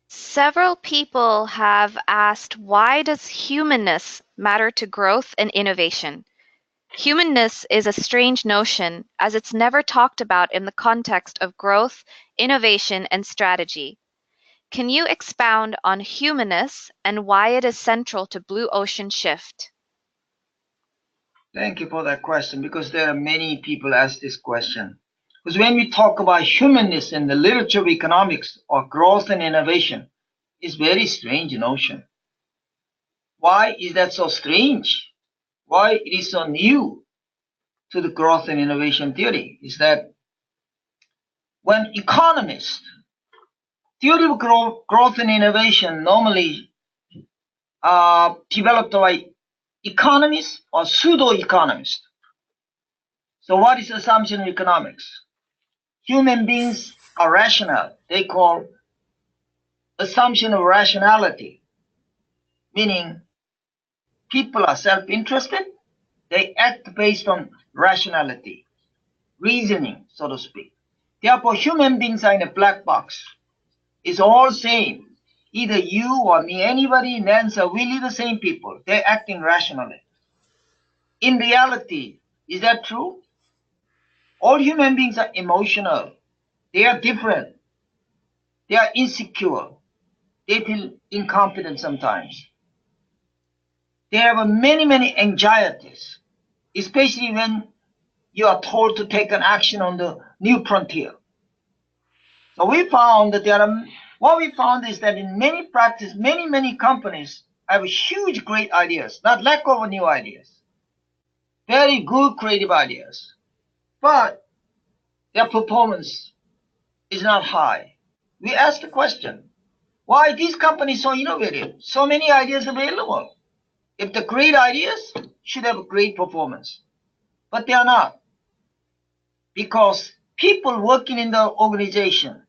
[SPEAKER 1] Several people have asked, why does humanness matter to growth and innovation? Humanness is a strange notion, as it's never talked about in the context of growth, innovation, and strategy. Can you expound on humanness and why it is central to Blue Ocean Shift?
[SPEAKER 3] Thank you for that question, because there are many people ask this question. Because when we talk about humanness in the literature of economics or growth and innovation, it's very strange notion. Why is that so strange? Why it is so new to the growth and innovation theory is that when economists, theory of growth and innovation normally developed by economists or pseudo-economists. So what is assumption in economics? Human beings are rational. They call assumption of rationality, meaning people are self-interested. They act based on rationality, reasoning, so to speak. Therefore, human beings are in a black box. It's all same. Either you or me, anybody in the answer, we live the same people. They're acting rationally. In reality, is that true? All human beings are emotional. They are different. They are insecure. They feel incompetent sometimes. They have many anxieties, especially when you are told to take an action on the new frontier. So we found that what we found is that in many practice, many companies have huge, great ideas, not lack of new ideas, very good creative ideas, but their performance is not high. We asked the question, why these companies so innovative, so many ideas available? If the great ideas should have a great performance, but they are not, because people working in the organization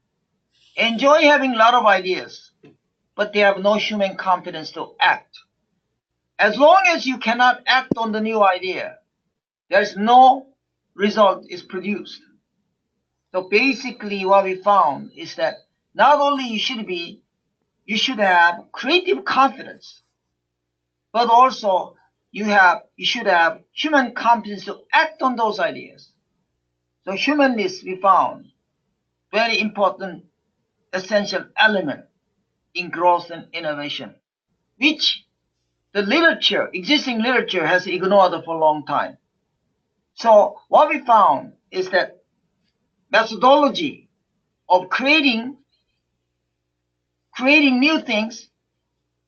[SPEAKER 3] enjoy having a lot of ideas, but they have no human competence to act. As long as you cannot act on the new idea, there's no result is produced. So basically what we found is that not only you should have creative confidence, but also you should have human competence to act on those ideas. So humanness we found very important essential element in growth and innovation, which the existing literature has ignored for a long time. So what we found is that methodology of creating new things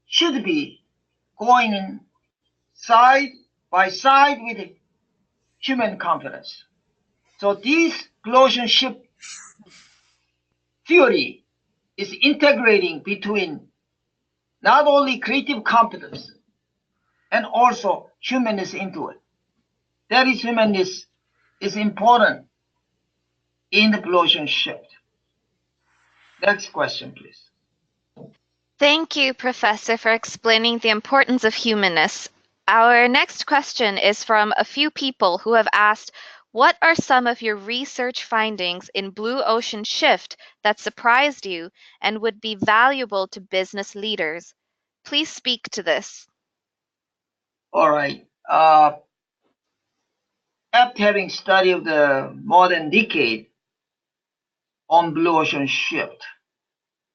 [SPEAKER 3] should be going in side by side with human confidence. So this relationship theory is integrating between not only creative competence and also humanness into it. That is, humanness is important in the relationship. Next question, please.
[SPEAKER 1] Thank you, Professor, for explaining the importance of humanness. Our next question is from a few people who have asked, what are some of your research findings in Blue Ocean Shift that surprised you and would be valuable to business leaders? Please speak to this.
[SPEAKER 3] All right. After having studied the more than decade on Blue Ocean Shift,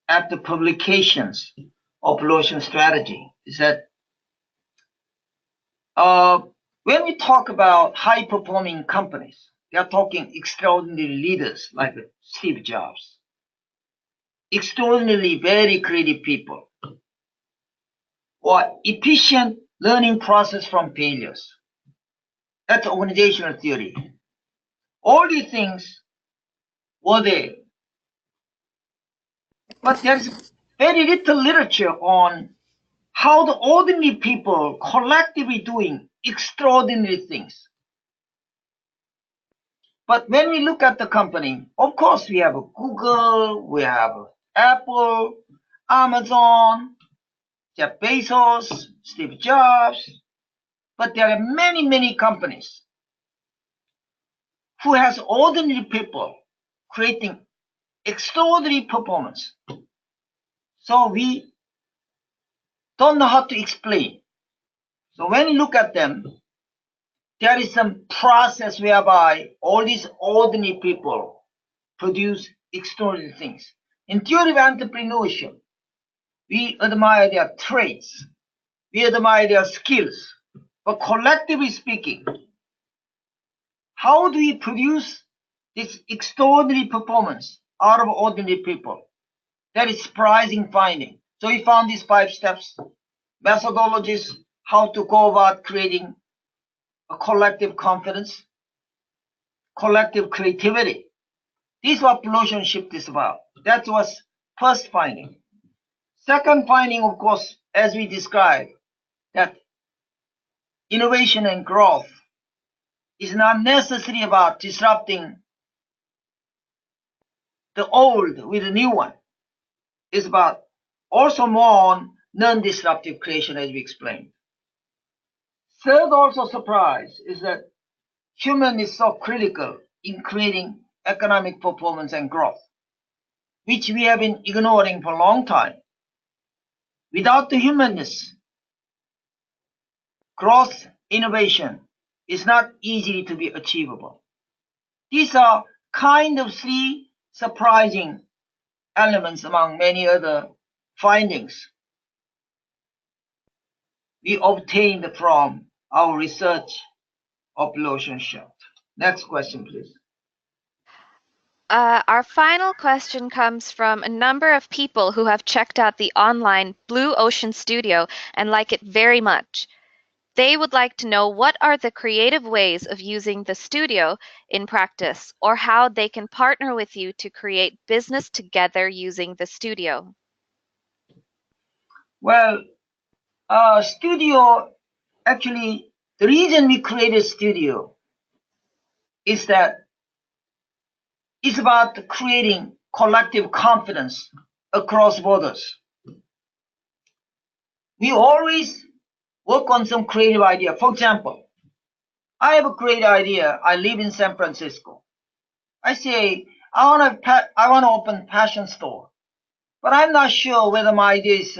[SPEAKER 3] after publications of Blue Ocean Strategy, is that when we talk about high-performing companies, they are talking extraordinary leaders like Steve Jobs, extraordinarily very creative people, or efficient learning process from failures. That's organizational theory. All these things were there. But there's very little literature on how the ordinary people collectively doing extraordinary things. But when we look at the company, of course, we have Google, we have Apple, Amazon, Jeff Bezos, Steve Jobs, but there are many companies who has ordinary people creating extraordinary performance. So we don't know how to explain. So when you look at them, there is some process whereby all these ordinary people produce extraordinary things. In theory of entrepreneurship, we admire their traits, we admire their skills, but collectively speaking, how do we produce this extraordinary performance out of ordinary people? That is surprising finding. So we found these 5 steps, methodologies, how to go about creating a collective confidence, collective creativity. This is what Blue Ocean Shift is about. That was first finding. Second finding, of course, as we described, that innovation and growth is not necessarily about disrupting the old with a new one. It's about also more on non-disruptive creation, as we explained. Third also surprise is that human is so critical in creating economic performance and growth, which we have been ignoring for a long time. Without the humanness, growth, innovation is not easily to be achievable. These are kind of three surprising elements among many other findings we obtained from our research of blue ocean shift. Next question, please.
[SPEAKER 1] Our final question comes from a number of people who have checked out the online Blue Ocean Studio and like it very much. They would like to know what are the creative ways of using the studio in practice, or how they can partner with you to create business together using the studio.
[SPEAKER 3] Well, studio, actually, the reason we created studio is that it's about creating collective confidence across borders. We always work on some creative idea. For example, I have a great idea. I live in San Francisco. I say, I want to open fashion store, but I'm not sure whether my idea is,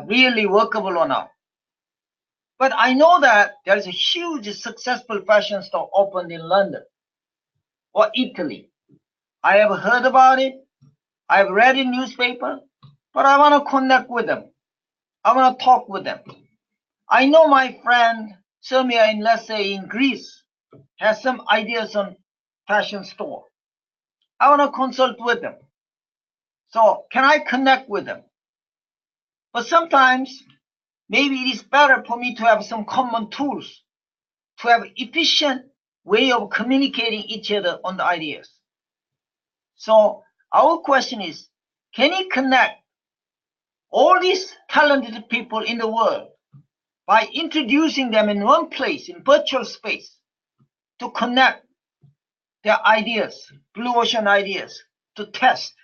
[SPEAKER 3] really workable or not. But I know that there is a huge successful fashion store opened in London or Italy. I have heard about it. I have read in newspaper, but I want to connect with them. I want to talk with them. I know my friend Samia in, let's say, in Greece has some ideas on fashion store. I want to consult with them. So can I connect with them? But sometimes maybe it is better for me to have some common tools to have efficient way of communicating each other on the ideas. So our question is, can you connect all these talented people in the world by introducing them in one place, in virtual space, to connect their ideas, blue ocean ideas, to test,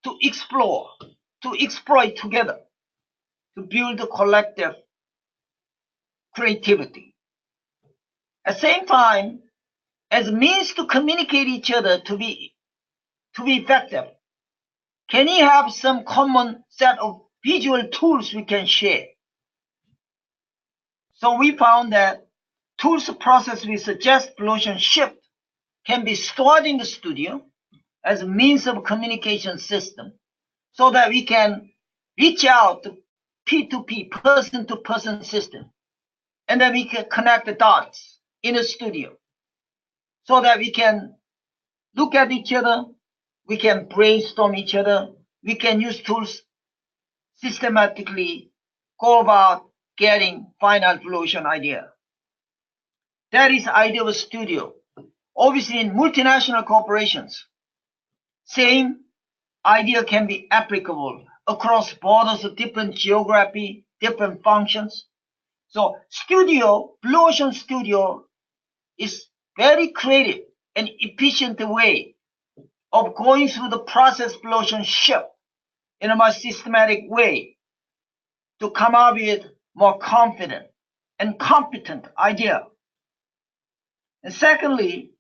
[SPEAKER 3] to explore, to exploit together, to build a collective creativity. At the same time, as a means to communicate each other to be effective, can you have some common set of visual tools we can share? So we found that tools process we suggest blue ocean shift can be stored in the studio as a means of communication system, so that we can reach out to P2P, person-to-person system, and then we can connect the dots in a studio, so that we can look at each other, we can brainstorm each other, we can use tools systematically go about getting final blue ocean idea. That is the idea of a studio. Obviously, in multinational corporations, same idea can be applicable across borders of different geography, different functions. So studio, blue ocean studio, is very creative and efficient way of going through the process blue ocean shift in a more systematic way to come up with more confident and competent idea. And secondly,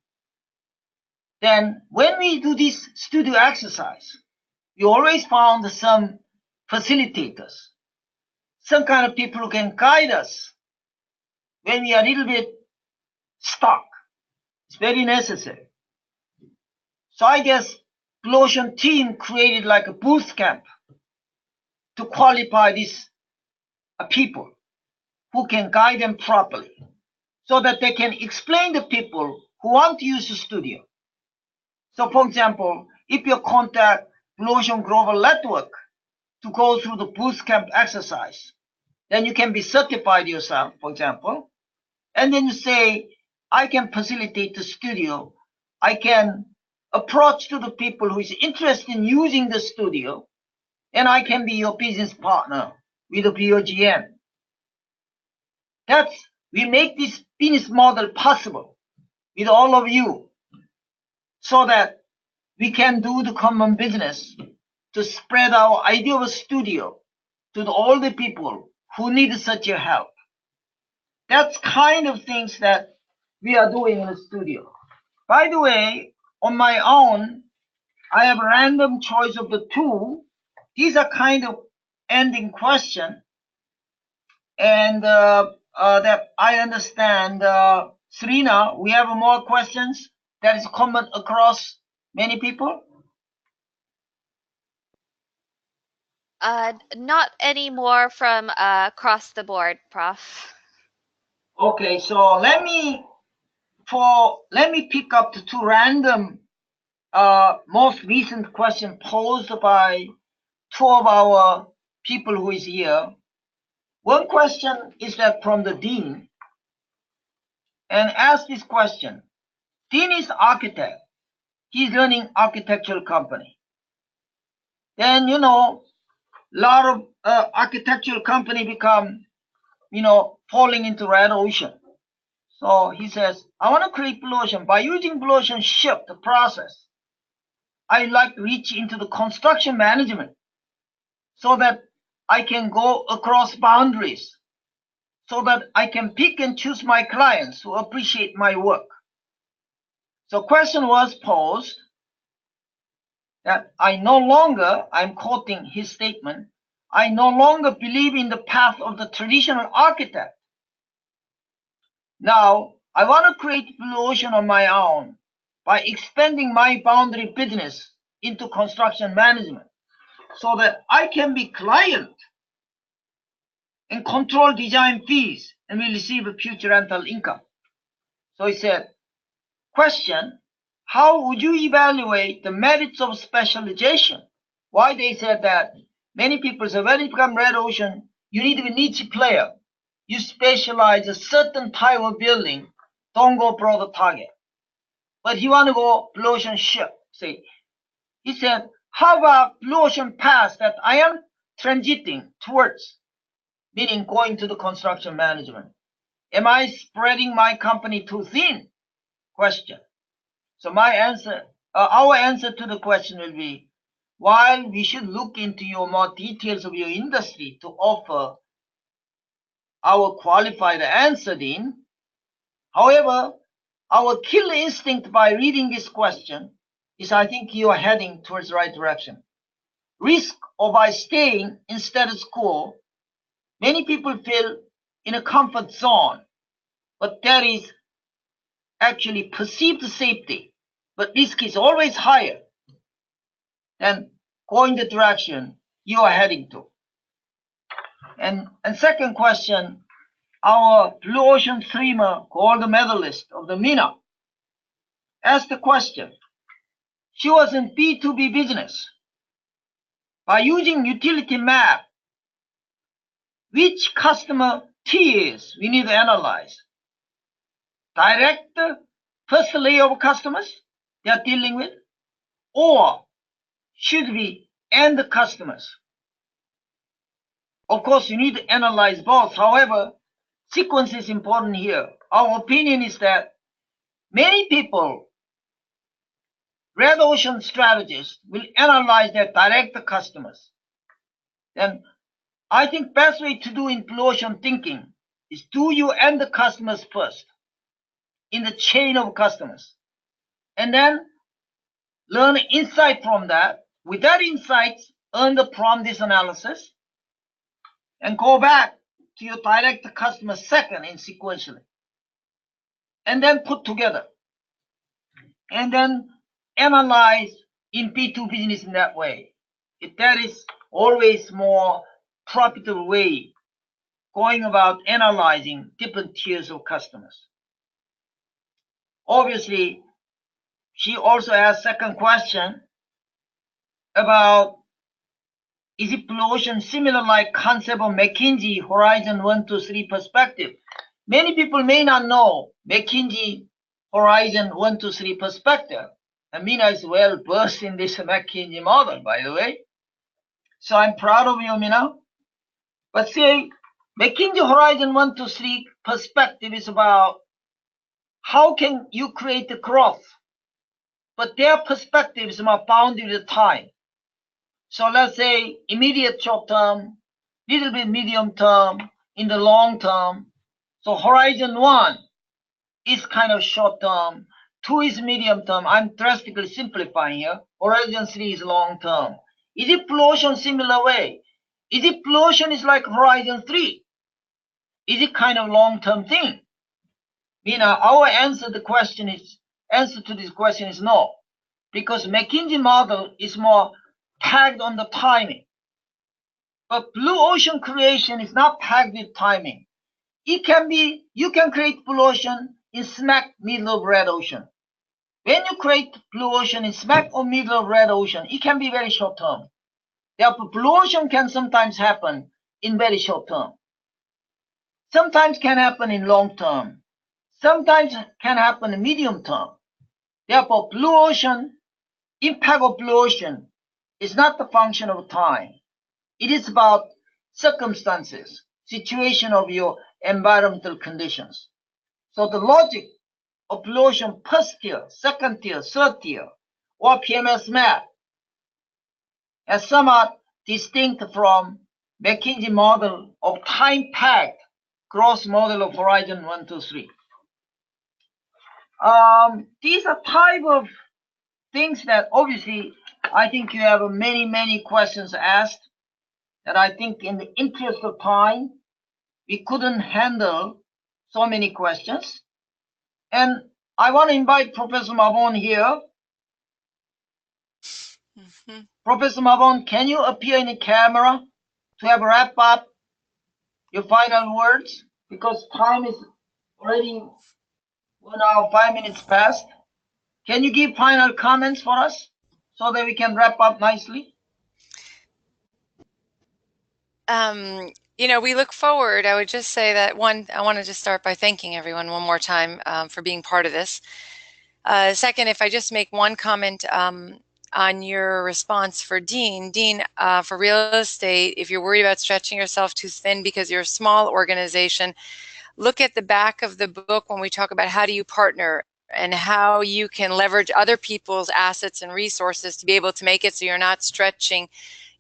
[SPEAKER 3] then when we do this studio exercise, we always found some facilitators, some kind of people who can guide us when we are a little bit stuck. It's very necessary. So I guess Blue Ocean team created like a boot camp to qualify these people who can guide them properly, so that they can explain to people who want to use the studio. So for example, if you contact Blue Ocean Global Network to go through the boot camp exercise, then you can be certified yourself, for example, and then you say, I can facilitate the studio. I can approach to the people who is interested in using the studio, and I can be your business partner with the BOGM. We make this business model possible with all of you so that we can do the common business to spread our idea of a studio to all the people who need such a help. That's kind of things that we are doing in the studio. By the way, on my own, I have a random choice of the two. These are kind of ending question, and that I understand. Serena, we have more questions that is common across many people.
[SPEAKER 1] Not any more from across the board, Prof.
[SPEAKER 3] Okay, so let me pick up the two random most recent question posed by two of our people who is here. One question is that from the dean, and ask this question. Dean is architect. He's running architectural company. Then, a lot of architectural company become, falling into red ocean. So he says, I want to create blue ocean. By using blue ocean shift the process, I like to reach into the construction management so that I can go across boundaries, so that I can pick and choose my clients who appreciate my work. So question was posed that I'm quoting his statement, I no longer believe in the path of the traditional architect. Now, I want to create blue ocean on my own by expanding my boundary business into construction management so that I can be client and control design fees and will receive a future rental income. So he said, question, how would you evaluate the merits of specialization? Why they said that many people say, when it becomes red ocean, you need to be a niche player. You specialize a certain type of building, don't go broader target. But he want to go blue ocean ship. See, he said, how about blue ocean path that I am transiting towards, meaning going to the construction management? Am I spreading my company too thin? Question. So our answer to the question will be, while we should look into your more details of your industry to offer our qualified answer in, however, our killer instinct by reading this question is I think you are heading towards the right direction. Risk or by staying in status quo, many people feel in a comfort zone, but that is actually perceived safety, but risk is always higher than going the direction you are heading to. And second question, our Blue Ocean swimmer, gold medalist of the MENA, asked the question. She was in B2B business. By using utility map, which customer tiers we need to analyze? Direct first layer of customers they are dealing with, or should we end customers? Of course, you need to analyze both. However, sequence is important here. Our opinion is that many people, red ocean strategists, will analyze their direct customers. Then I think best way to do in blue ocean thinking is do you end the customers first in the chain of customers, and then learn insight from that. With that insight, earn from this analysis, and go back to your direct customer second in sequentially, and then put together, and then analyze in B2 business in that way. That is always more profitable way going about analyzing different tiers of customers. Obviously, she also asked second question about, is it blue ocean similar like concept of McKinsey Horizon 1 to 3 perspective? Many people may not know McKinsey Horizon 1 to 3 perspective. And Mina is well versed in this McKinsey model, by the way. So I'm proud of you, Mina. But say, McKinsey Horizon 1 to 3 perspective is about how can you create the growth, but their perspective is more bounded with time. So let's say immediate short term, little bit medium term, in the long term. So Horizon 1 is kind of short term, 2 is medium term. I'm drastically simplifying here. Horizon 3 is long term. Is it blue ocean similar way? Is it blue ocean is like Horizon 3? Is it kind of long term thing? Our answer to this question is no, because McKinsey model is more tagged on the timing. But blue ocean creation is not tagged with timing. You can create blue ocean in smack middle of red ocean. When you create blue ocean in smack or middle of red ocean, it can be very short term. Therefore, blue ocean can sometimes happen in very short term. Sometimes can happen in long term. Sometimes can happen in medium term. Therefore, blue ocean, impact of blue ocean is not the function of time. It is about circumstances, situation of your environmental conditions. So the logic of blue ocean first tier, second tier, third tier, or PMS map is somewhat distinct from McKinsey model of time-packed growth model of Horizon 1, 2, 3. These are type of things that obviously I think you have many, many questions asked that I think in the interest of time, we couldn't handle so many questions. And I want to invite Professor Mauborgne here. Professor Mauborgne, can you appear in the camera to have wrap up your final words? Because time is already 1 hour, 5 minutes past. Can you give final comments for us so that we can wrap up nicely?
[SPEAKER 2] We look forward. I would just say that I want to just start by thanking everyone one more time for being part of this. Second, if I just make one comment on your response for Dean. Dean, for real estate, if you're worried about stretching yourself too thin because you're a small organization, look at the back of the book when we talk about how do you partner and how you can leverage other people's assets and resources to be able to make it so you're not stretching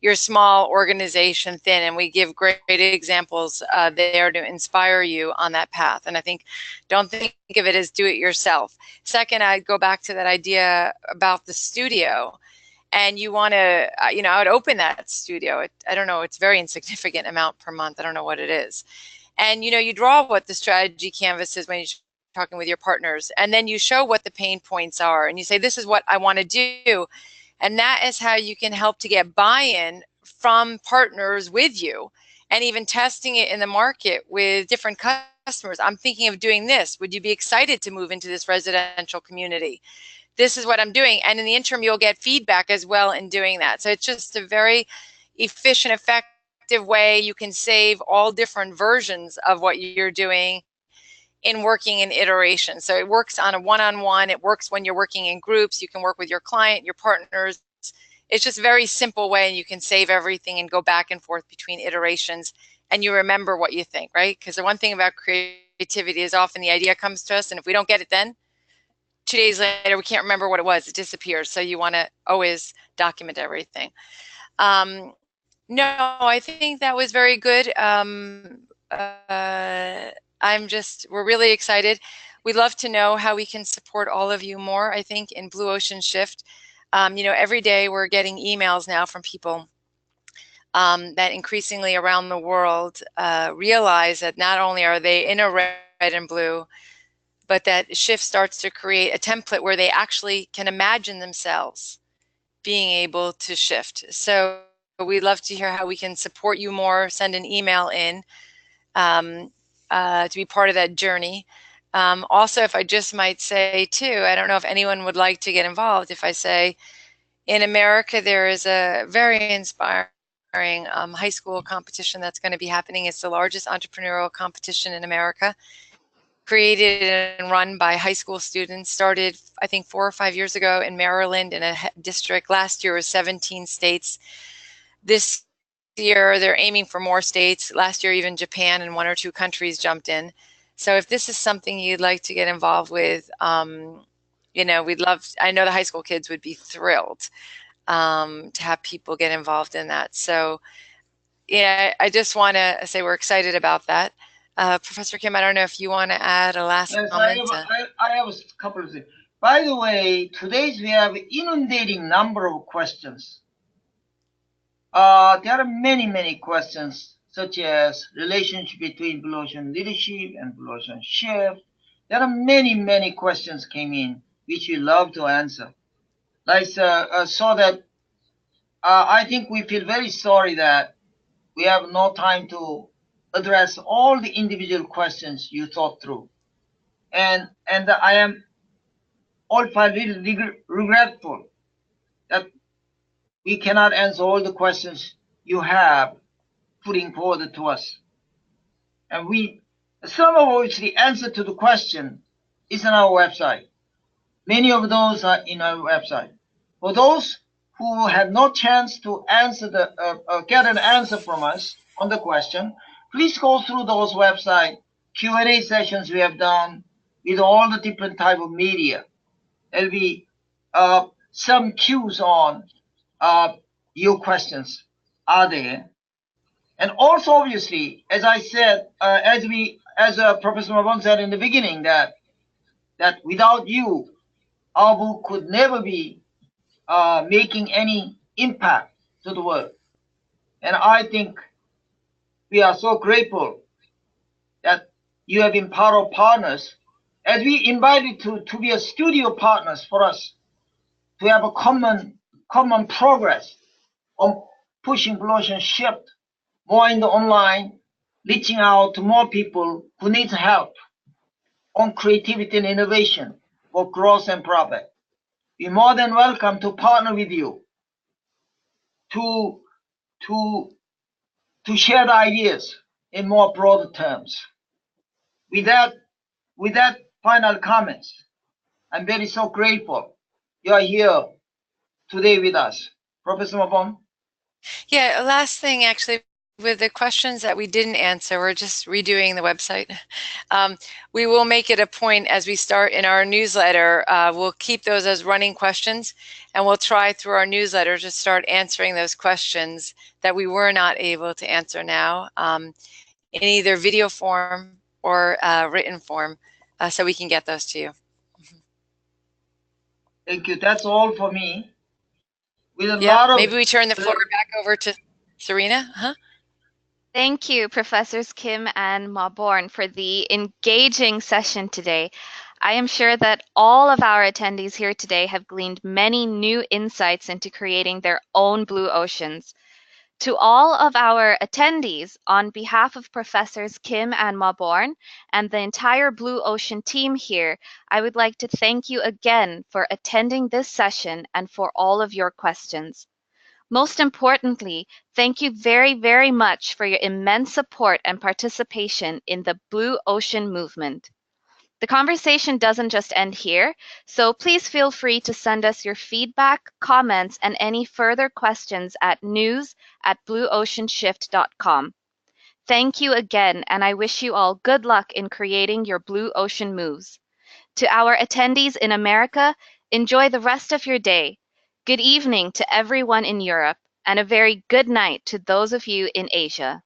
[SPEAKER 2] your small organization thin. And we give great examples there to inspire you on that path. And I think, don't think of it as do it yourself. Second, I'd go back to that idea about the studio. And you want to, I would open that studio. I don't know, it's very insignificant amount per month. I don't know what it is. And, you draw what the strategy canvas is when you're talking with your partners. And then you show what the pain points are. And you say, this is what I want to do. And that is how you can help to get buy-in from partners with you, and even testing it in the market with different customers. I'm thinking of doing this. Would you be excited to move into this residential community? This is what I'm doing. And in the interim, you'll get feedback as well in doing that. So it's just a very efficient, effective way you can save all different versions of what you're doing in working in iteration. So it works on a one-on-one. It works when you're working in groups. You can work with your client, your partners. It's just a very simple way, and you can save everything and go back and forth between iterations, and you remember what you think, right? Because the one thing about creativity is often the idea comes to us, and if we don't get it then, 2 days later, we can't remember what it was. It disappears. So you want to always document everything. No, I think that was very good. We're really excited. We'd love to know how we can support all of you more, I think, in Blue Ocean Shift. Every day we're getting emails now from people that increasingly around the world realize that not only are they in a red and blue, but that Shift starts to create a template where they actually can imagine themselves being able to shift. So we'd love to hear how we can support you more. Send an email in to be part of that journey. Also, if I just might say too, I don't know if anyone would like to get involved. If I say, in America, there is a very inspiring high school competition that's going to be happening. It's the largest entrepreneurial competition in America, created and run by high school students. Started, I think, 4 or 5 years ago in Maryland in a district. Last year was 17 states. This year, they're aiming for more states. Last year, even Japan and 1 or 2 countries jumped in. So if this is something you'd like to get involved with, we'd love, I know the high school kids would be thrilled to have people get involved in that. So yeah, I just want to say we're excited about that. Professor Kim, I don't know if you want to add a last
[SPEAKER 3] Yes,
[SPEAKER 2] comment.
[SPEAKER 3] I have a couple of things. By the way, today's we have inundating number of questions. There are many, many questions, such as relationship between Blue Ocean leadership and Blue Ocean shift. There are many, many questions came in, which we love to answer. Like, so that I think we feel very sorry that we have no time to address all the individual questions you thought through. And I am all really regretful that we cannot answer all the questions you have putting forward to us. And some of which the answer to the question is on our website. Many of those are in our website. For those who have no chance to answer get an answer from us on the question, please go through those website Q&A sessions we have done with all the different type of media. There'll be some cues on your questions are there. And also, obviously, as I said, as Professor Mauborgne said in the beginning, that without you, our book could never be making any impact to the world. And I think we are so grateful that you have been part of partners, as we invited to be a studio partners for us to have a common progress on pushing Blue Ocean shift more in the online, reaching out to more people who need help on creativity and innovation for growth and profit. We're more than welcome to partner with you to share the ideas in more broader terms. With that final comments, I'm very so grateful you are here today with us. Professor Mauborgne?
[SPEAKER 2] Yeah, last thing actually, with the questions that we didn't answer, we're just redoing the website. We will make it a point as we start in our newsletter. We'll keep those as running questions, and we'll try through our newsletter to start answering those questions that we were not able to answer now in either video form or written form, so we can get those to you.
[SPEAKER 3] Thank you. That's all for me.
[SPEAKER 2] Maybe we turn the floor back over to Serena.
[SPEAKER 1] Thank you, Professors Kim and Mauborgne, for the engaging session today. I am sure that all of our attendees here today have gleaned many new insights into creating their own blue oceans. To all of our attendees, on behalf of Professors Kim and Mauborgne and the entire Blue Ocean team here, I would like to thank you again for attending this session and for all of your questions. Most importantly, thank you very, very much for your immense support and participation in the Blue Ocean movement. The conversation doesn't just end here, so please feel free to send us your feedback, comments, and any further questions at news@blueoceanshift.com. Thank you again, and I wish you all good luck in creating your Blue Ocean moves. To our attendees in America, enjoy the rest of your day. Good evening to everyone in Europe, and a very good night to those of you in Asia.